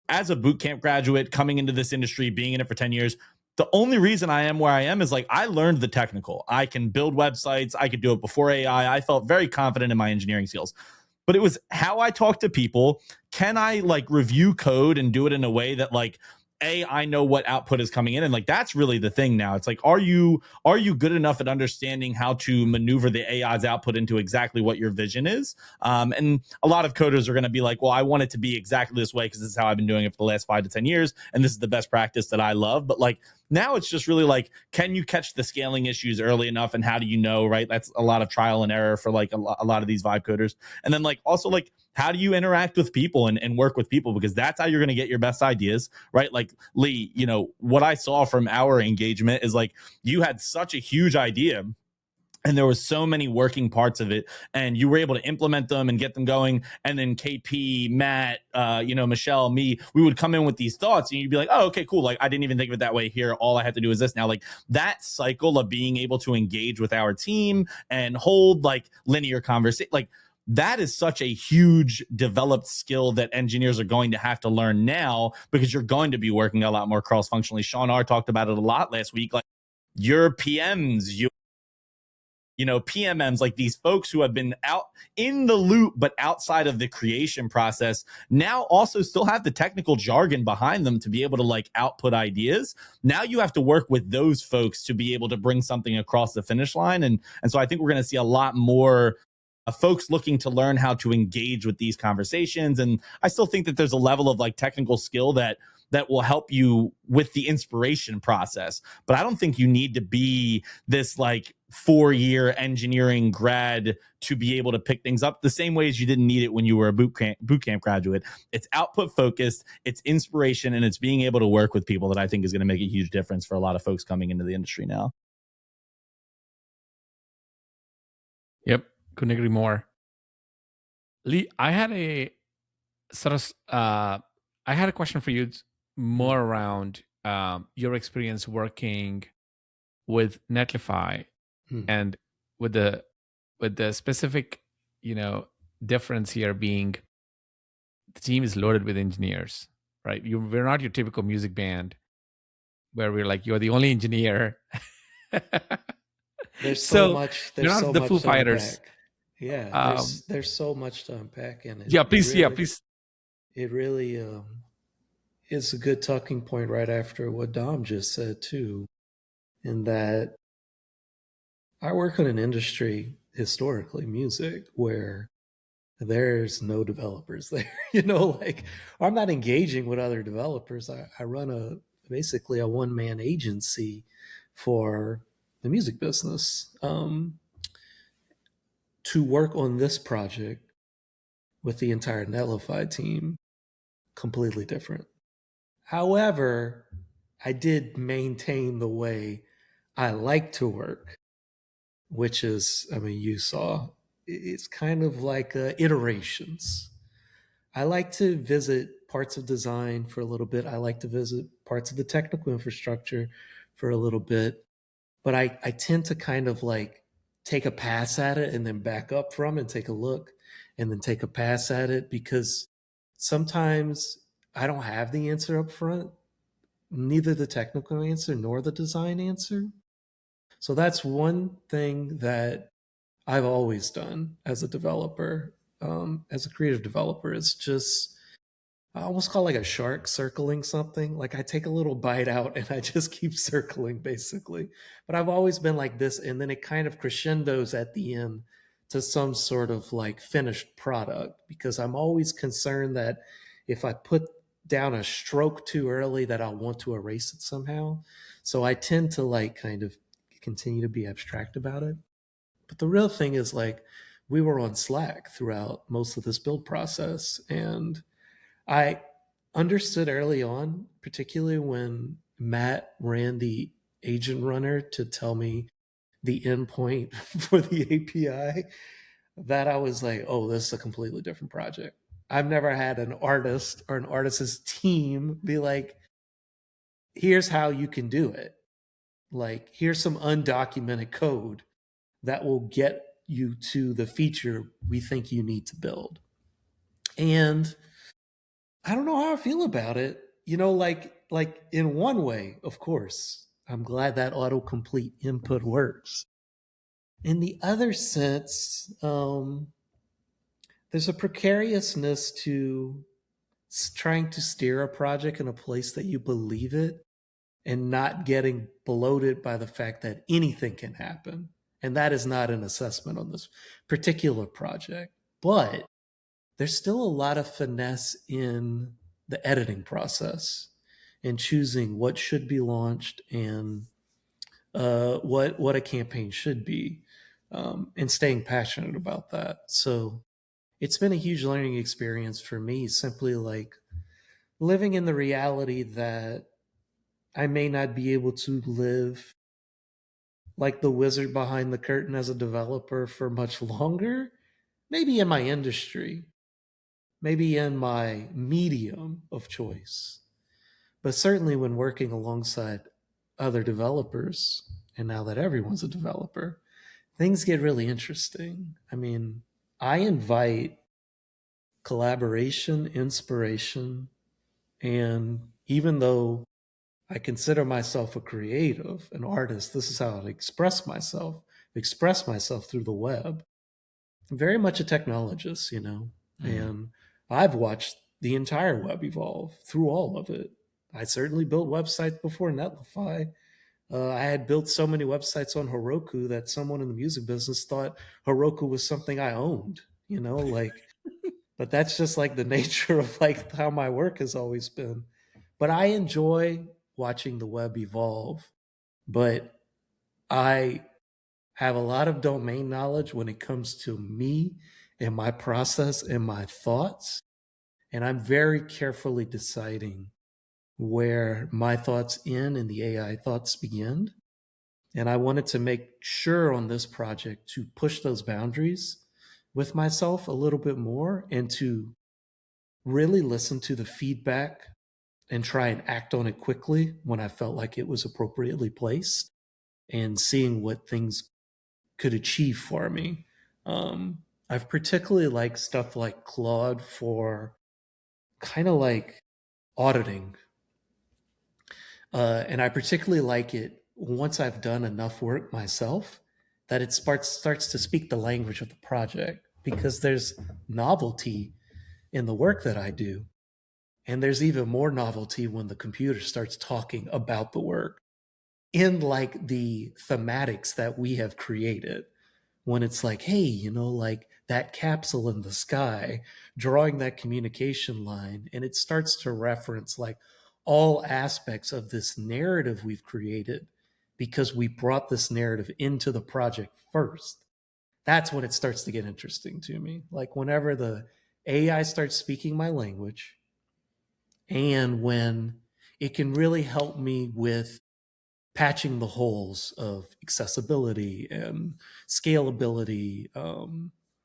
as a bootcamp graduate coming into this industry, being in it for 10 years, the only reason I am where I am is like I learned the technical. I can build websites. I could do it before AI. I felt very confident in my engineering skills. But it was how I talk to people. Can I like review code and do it in a way that like, I know what output is coming in? And like, that's really the thing now. It's like, are you good enough at understanding how to maneuver the AI's output into exactly what your vision is? And a lot of coders are going to be like, well, I want it to be exactly this way because this is how I've been doing it for the last 5 to 10 years. And this is the best practice that I love. But like, Now it's just really like, can you catch the scaling issues early enough, and how do you know, right? That's a lot of trial and error for like a lot of these vibe coders. And then like also like, how do you interact with people and work with people? Because that's how you're going to get your best ideas, right? Like Lee, you know, what I saw from our engagement is like, you had such a huge idea, and there was so many working parts of it, and you were able to implement them and get them going. And then KP, Matt, you know, Michelle, me, we would come in with these thoughts, and you'd be like, oh, okay, cool. Like, I didn't even think of it that way here. All I had to do is this. Now, like, that cycle of being able to engage with our team and hold like linear conversation, like, that is such a huge developed skill that engineers are going to have to learn now, because you're going to be working a lot more cross functionally. Sean R talked about it a lot last week. Like, your PMs, you know, PMMs, like these folks who have been out in the loop, but outside of the creation process, now also still have the technical jargon behind them to be able to like output ideas. Now you have to work with those folks to be able to bring something across the finish line. And so I think we're going to see a lot more folks looking to learn how to engage with these conversations. And I still think that there's a level of like technical skill that will help you with the inspiration process. But I don't think you need to be this like 4-year engineering grad to be able to pick things up the same way as you didn't need it when you were a boot camp graduate. It's output focused, it's inspiration, and it's being able to work with people that I think is going to make a huge difference for a lot of folks coming into the industry now. Yep, couldn't agree more. Lee, I had a sort of I had a question for you more around your experience working with Netlify and with the specific, you know, difference here being the team is loaded with engineers, right? We're not your typical music band where we're like, you're the only engineer. There's so much. There's you're not so the much Foo to Fighters. unpack. Yeah, there's so much to unpack in it. Please. It really is a good talking point right after what Dom just said too, in that I work in an industry, historically music, where there's no developers there. You know, like I'm not engaging with other developers. I run basically a one-man agency for the music business. To work on this project with the entire Netlify team, completely different. However, I did maintain the way I like to work, which is, I mean, you saw, it's kind of like iterations. I like to visit parts of design for a little bit. I like to visit parts of the technical infrastructure for a little bit. But I tend to kind of like take a pass at it and then back up from it and take a look and then take a pass at it, because sometimes I don't have the answer up front, neither the technical answer nor the design answer. So that's one thing that I've always done as a developer, as a creative developer. It's just, I almost call it like a shark circling something. Like I take a little bite out and I just keep circling basically. But I've always been like this. And then it kind of crescendos at the end to some sort of like finished product, because I'm always concerned that if I put down a stroke too early that I'll want to erase it somehow. So I tend to like kind of continue to be abstract about it. But the real thing is like we were on Slack throughout most of this build process, and I understood early on, particularly when Matt ran the agent runner to tell me the endpoint for the API, that I was like, oh, this is a completely different project. I've never had an artist or an artist's team be like, here's how you can do it. Like, here's some undocumented code that will get you to the feature we think you need to build. And I don't know how I feel about it. You know, like in one way, of course, I'm glad that autocomplete input works. In the other sense, there's a precariousness to trying to steer a project in a place that you believe it and not getting bloated by the fact that anything can happen. And that is not an assessment on this particular project. But there's still a lot of finesse in the editing process. and choosing what should be launched and what a campaign should be, and staying passionate about that. So it's been a huge learning experience for me, simply like living in the reality that I may not be able to live like the wizard behind the curtain as a developer for much longer, maybe in my industry, maybe in my medium of choice. But certainly when working alongside other developers, and now that everyone's a developer, things get really interesting. I mean, I invite collaboration, inspiration, and even though I consider myself a creative, an artist, this is how I express myself through the web. I'm very much a technologist, and I've watched the entire web evolve through all of it. I certainly built websites before Netlify. I had built so many websites on Heroku that someone in the music business thought Heroku was something I owned, but that's just like the nature of like how my work has always been. But I enjoy watching the web evolve, but I have a lot of domain knowledge when it comes to me and my process and my thoughts. And I'm very carefully deciding where my thoughts end and the AI thoughts begin. And I wanted to make sure on this project to push those boundaries with myself a little bit more and to really listen to the feedback and try and act on it quickly when I felt like it was appropriately placed and seeing what things could achieve for me. I've particularly liked stuff like Claude for kind of like auditing. And I particularly like it once I've done enough work myself that it starts to speak the language of the project, because there's novelty in the work that I do. And there's even more novelty when the computer starts talking about the work in like the thematics that we have created. When it's like, hey, like that capsule in the sky, drawing that communication line, and it starts to reference like all aspects of this narrative we've created because we brought this narrative into the project first. That's when it starts to get interesting to me. Like whenever the AI starts speaking my language, and when it can really help me with patching the holes of accessibility and scalability,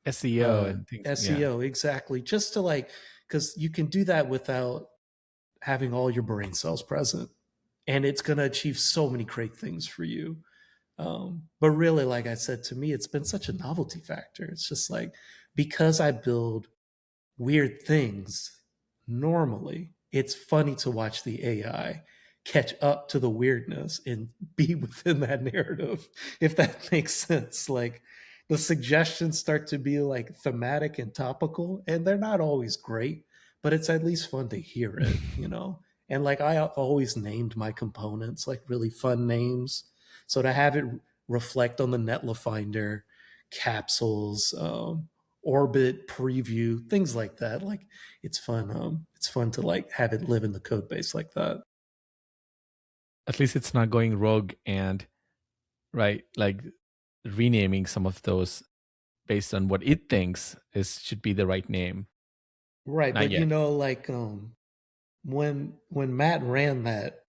SEO and things. Yeah. SEO, exactly. Just to like, because you can do that without having all your brain cells present, and it's going to achieve so many great things for you. But really, like I said, to me, it's been such a novelty factor. It's just like, because I build weird things normally, it's funny to watch the AI catch up to the weirdness and be within that narrative, if that makes sense. Like the suggestions start to be like thematic and topical, and they're not always great, but it's at least fun to hear it. And like I always named my components like really fun names. So to have it reflect on the Netlify capsules, orbit preview, things like that. Like it's fun. It's fun to like have it live in the code base like that. At least it's not going rogue and like renaming some of those based on what it thinks should be the right name. Right. Not But yet. like when Matt ran that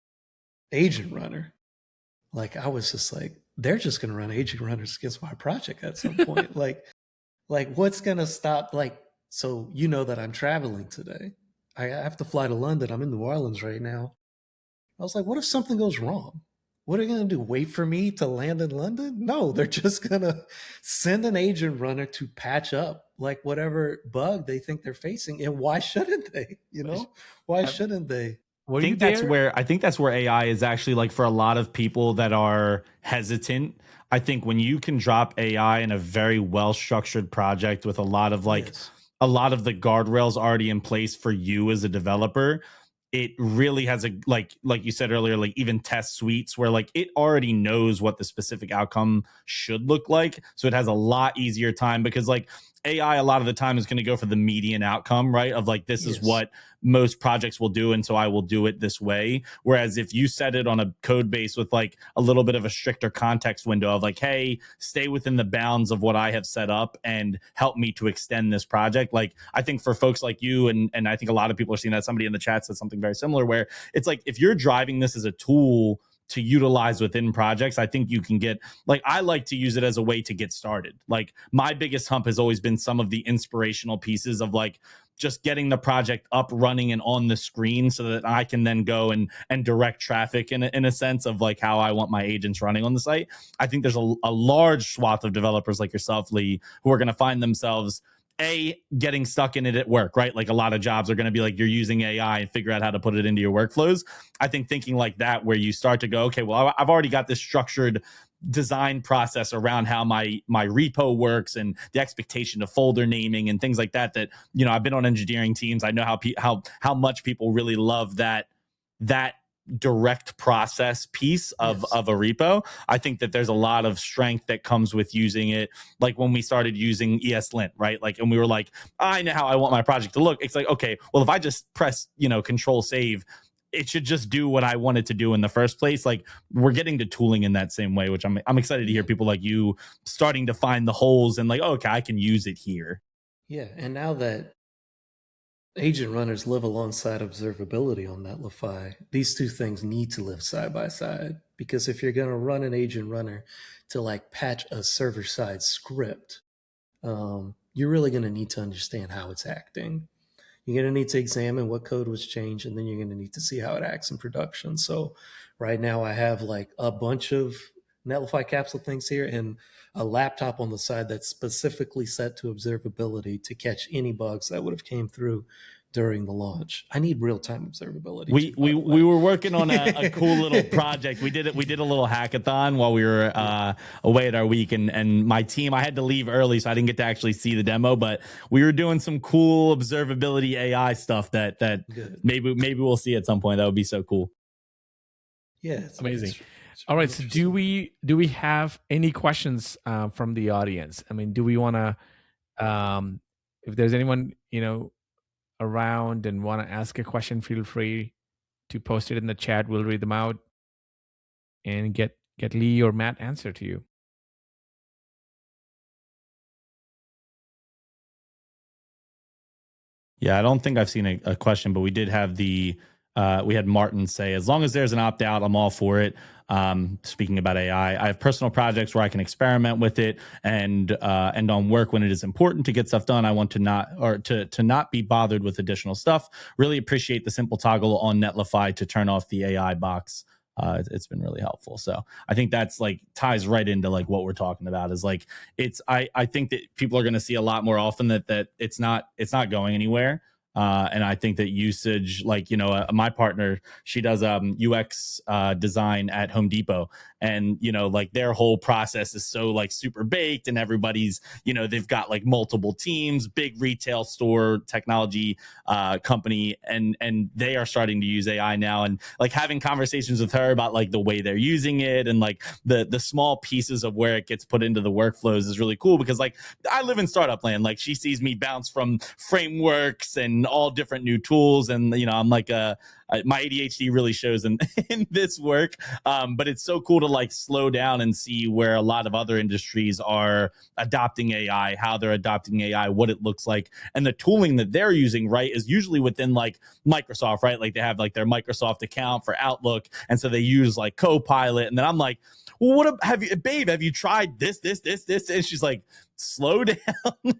agent runner, like I was just like, they're just gonna run agent runners against my project at some point. like what's gonna stop? Like, so that I'm traveling today. I have to fly to London. I'm in New Orleans right now. I was like, what if something goes wrong? What are they going to do? Wait for me to land in London? No, they're just going to send an agent runner to patch up like whatever bug they think they're facing. And why shouldn't they? Why shouldn't they? Were I think you that's there? where AI is actually like for a lot of people that are hesitant. I think when you can drop AI in a very well structured project with a lot of like Yes. a lot of the guardrails already in place for you as a developer, it really has a like you said earlier, like even test suites where like it already knows what the specific outcome should look like, so it has a lot easier time because like AI a lot of the time is going to go for the median outcome, right? Of like, this is what most projects will do, and so I will do it this way. Whereas if you set it on a code base with like a little bit of a stricter context window of like, hey, stay within the bounds of what I have set up and help me to extend this project. Like, I think for folks like you, and I think a lot of people are seeing that, somebody in the chat said something very similar, where it's like, if you're driving this as a tool to utilize within projects, I think you can get, like, I like to use it as a way to get started. Like, my biggest hump has always been some of the inspirational pieces of like just getting the project up, running, and on the screen, so that I can then go and direct traffic in a sense of like how I want my agents running on the site. I think there's a large swath of developers like yourself, Lee, who are going to find themselves getting stuck in it at work, right? Like, a lot of jobs are going to be like, you're using AI and figure out how to put it into your workflows. I think thinking like that, where you start to go, okay, well, I've already got this structured design process around how my repo works and the expectation of folder naming and things like that, I've been on engineering teams. I know how much people really love that direct process piece of a repo. I think that there's a lot of strength that comes with using it. Like, when we started using ESLint, right? Like, and we were like, I know how I want my project to look. It's like, okay, well, if I just press, control save, it should just do what I wanted to do in the first place. Like, we're getting to tooling in that same way, which I'm excited to hear people like you starting to find the holes and like, oh, okay, I can use it here. Yeah, and now that agent runners live alongside observability on Netlify, these two things need to live side by side, because if you're going to run an agent runner to like patch a server-side script, you're really going to need to understand how it's acting. You're going to need to examine what code was changed, and then you're going to need to see how it acts in production. So right now I have like a bunch of Netlify capsule things here and a laptop on the side that's specifically set to observability to catch any bugs that would have came through during the launch. I need real-time observability. We were working on a cool little project. We did a little hackathon while we were away at our week, and my team, I had to leave early, so I didn't get to actually see the demo, but we were doing some cool observability AI stuff that maybe we'll see at some point. That would be so cool. Yeah, amazing. All right, so do we have any questions from the audience? I mean, do we want to, if there's anyone around and want to ask a question, feel free to post it in the chat. We'll read them out and get Lee or Matt answer to you. Yeah, I don't think I've seen a question, but we did have we had Martin say, as long as there's an opt out, I'm all for it. Speaking about AI, I have personal projects where I can experiment with it and on work when it is important to get stuff done. I want to not be bothered with additional stuff. Really appreciate the simple toggle on Netlify to turn off the AI box. It's been really helpful. So I think that's like ties right into like what we're talking about, is like, I think that people are going to see a lot more often that it's not going anywhere. And I think that usage, like, my partner, she does UX design at Home Depot, and like, their whole process is so like super baked, and everybody's, they've got like multiple teams, big retail store technology company, and they are starting to use AI now, and like having conversations with her about like the way they're using it and like the small pieces of where it gets put into the workflows is really cool, because like, I live in startup land. Like, she sees me bounce from frameworks and all different new tools, and I'm like my ADHD really shows in this work, but it's so cool to like slow down and see where a lot of other industries are adopting AI, how they're adopting AI, what it looks like, and the tooling that they're using, right, is usually within like Microsoft, right? Like, they have like their Microsoft account for Outlook, and so they use like Copilot, and then I'm like, well, have you tried this? And she's like, slow down.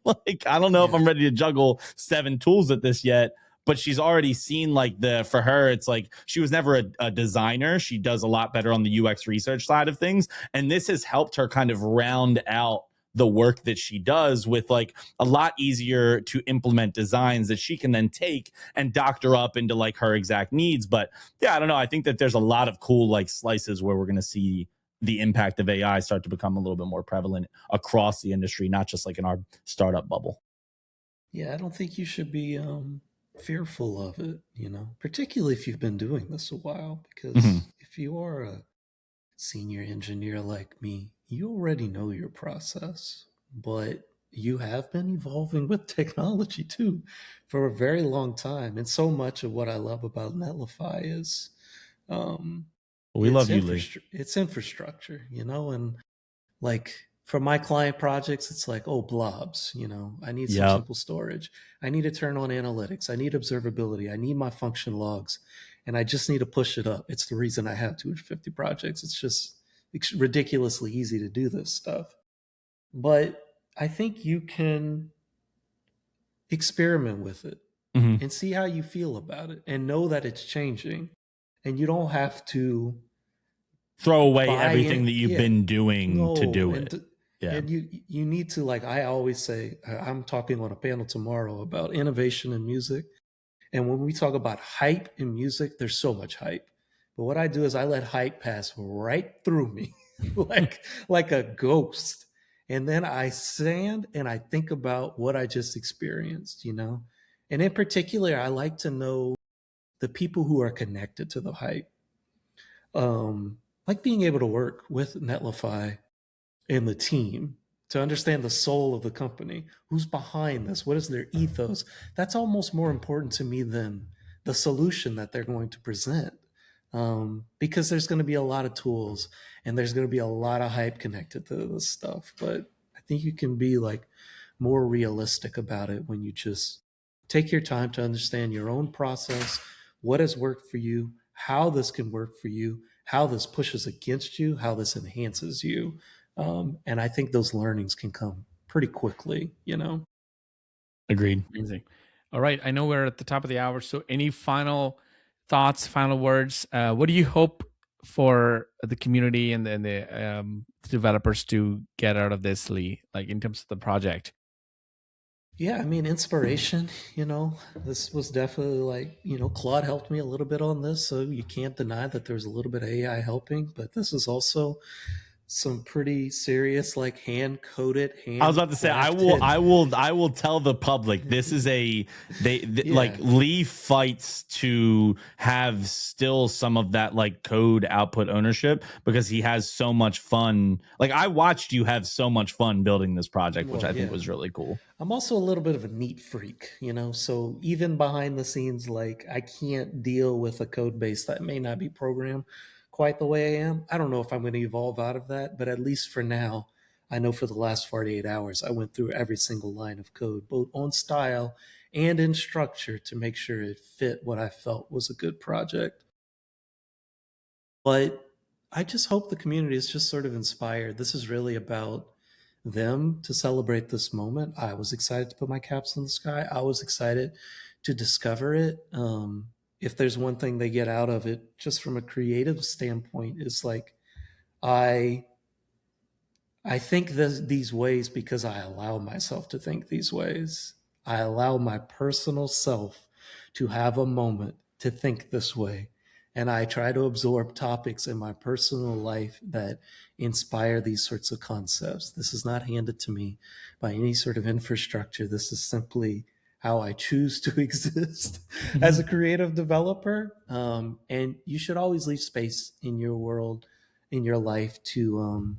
Like, I don't know if I'm ready to juggle 7 tools at this yet. But she's already seen like for her, it's like, she was never a designer. She does a lot better on the UX research side of things. And this has helped her kind of round out the work that she does with like a lot easier to implement designs that she can then take and doctor up into like her exact needs. But yeah, I don't know. I think that there's a lot of cool like slices where we're going to see the impact of AI start to become a little bit more prevalent across the industry, not just like in our startup bubble. Yeah, I don't think you should be fearful of it, particularly if you've been doing this a while, because if you are a senior engineer like me, you already know your process. But you have been evolving with technology too for a very long time. And so much of what I love about Netlify is um, We love you, Lee. it's infrastructure, and like for my client projects, it's like, oh, blobs, I need some Yep. simple storage. I need to turn on analytics. I need observability. I need my function logs. And I just need to push it up. It's the reason I have 250 projects. It's just ridiculously easy to do this stuff. But I think you can experiment with it Mhm. and see how you feel about it and know that it's changing. And you don't have to Throw away buy everything in. that you've Yeah. been doing to do and it. Yeah. and you need to, like I always say, I'm talking on a panel tomorrow about innovation in music. And when we talk about hype in music, there's so much hype. But what I do is I let hype pass right through me like a ghost. And then I stand and I think about what I just experienced. And in particular, I like to know the people who are connected to the hype. Like being able to work with Netlify and the team to understand the soul of the company. Who's behind this? What is their ethos? That's almost more important to me than the solution that they're going to present. Because there's going to be a lot of tools and there's going to be a lot of hype connected to this stuff. But I think you can be like more realistic about it when you just take your time to understand your own process, what has worked for you, how this can work for you, how this pushes against you, how this enhances you. And I think those learnings can come pretty quickly. Agreed. Amazing. All right. I know we're at the top of the hour. So, any final thoughts, final words? What do you hope for the community and the developers to get out of this, Lee, like in terms of the project? Yeah, I mean, inspiration, this was definitely like, Claude helped me a little bit on this. So you can't deny that there's a little bit of AI helping, but this is also some pretty serious, like hand coded, I was about to say, I will tell the public this is like Lee fights to have still some of that like code output ownership because he has so much fun. Like I watched you have so much fun building this project, which I think was really cool. I'm also a little bit of a neat freak, so even behind the scenes, like I can't deal with a code base that may not be programmed quite the way I am. I don't know if I'm going to evolve out of that, but at least for now, I know for the last 48 hours, I went through every single line of code, both on style and in structure to make sure it fit what I felt was a good project. But I just hope the community is just sort of inspired. This is really about them to celebrate this moment. I was excited to put my capsule in the sky. I was excited to discover it. If there's one thing they get out of it, just from a creative standpoint, is like I I think these ways because I allow myself to think these ways. I allow my personal self to have a moment to think this way. And I try to absorb topics in my personal life that inspire these sorts of concepts. This is not handed to me by any sort of infrastructure. This is simply how I choose to exist as a creative developer. And you should always leave space in your world, in your life to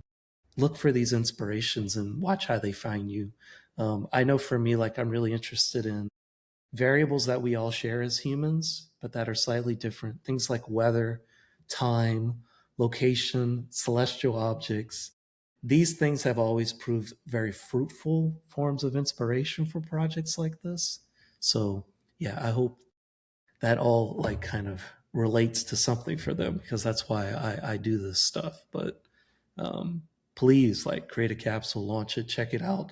look for these inspirations and watch how they find you. I know for me, like I'm really interested in variables that we all share as humans, but that are slightly different. Things like weather, time, location, celestial objects. These things have always proved very fruitful forms of inspiration for projects like this. So yeah, I hope that all like kind of relates to something for them because that's why I do this stuff. But um, please like create a capsule, launch it, check it out,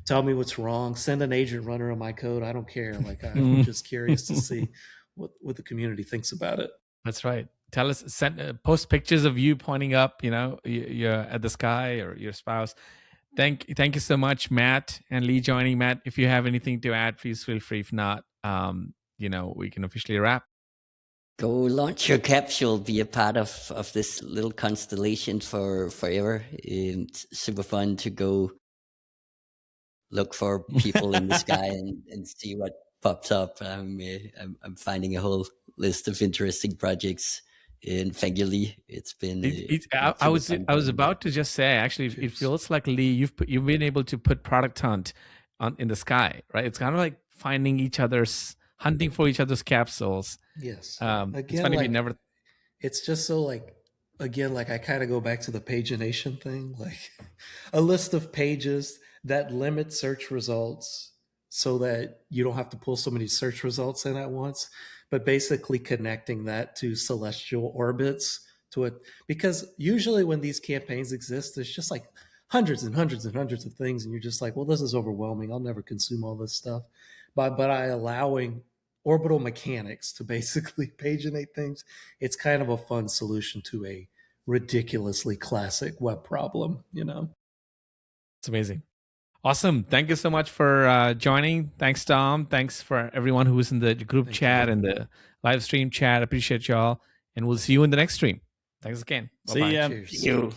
tell me what's wrong, send an agent runner on my code. I don't care. Like I'm just curious to see what the community thinks about it. That's right. Tell us, post pictures of you pointing up, you're at the sky or your spouse. Thank you so much, Matt and Lee joining. Matt, if you have anything to add, please feel free. If not, we can officially wrap. Go launch your capsule, be a part of this little constellation for forever. It's super fun to go look for people in the sky and see what pops up. I'm finding a whole list of interesting projects And thank you, Lee. It's been I super was fun. about to just say, actually, it Cheers. feels like, Lee, you've been able to put product hunt in the sky, right? It's kind of like hunting for each other's capsules. Yes. It's Again, funny we like never. it's just so like again, like I kind of go back to the pagination thing, like a list of pages that limit search results so that you don't have to pull so many search results in at once, but basically connecting that to celestial orbits to it. Because usually when these campaigns exist, there's just like hundreds and hundreds and hundreds of things, and you're just like, well, this is overwhelming. I'll never consume all this stuff. But by allowing orbital mechanics to basically paginate things, it's kind of a fun solution to a ridiculously classic web problem, you know? It's amazing. Awesome. Thank you so much for joining. Thanks, Tom. Thanks for everyone who was in the group Thank chat you. and the live stream chat. Appreciate y'all. And we'll see you in the next stream. Thanks again. See Bye-bye. ya. Cheers. You.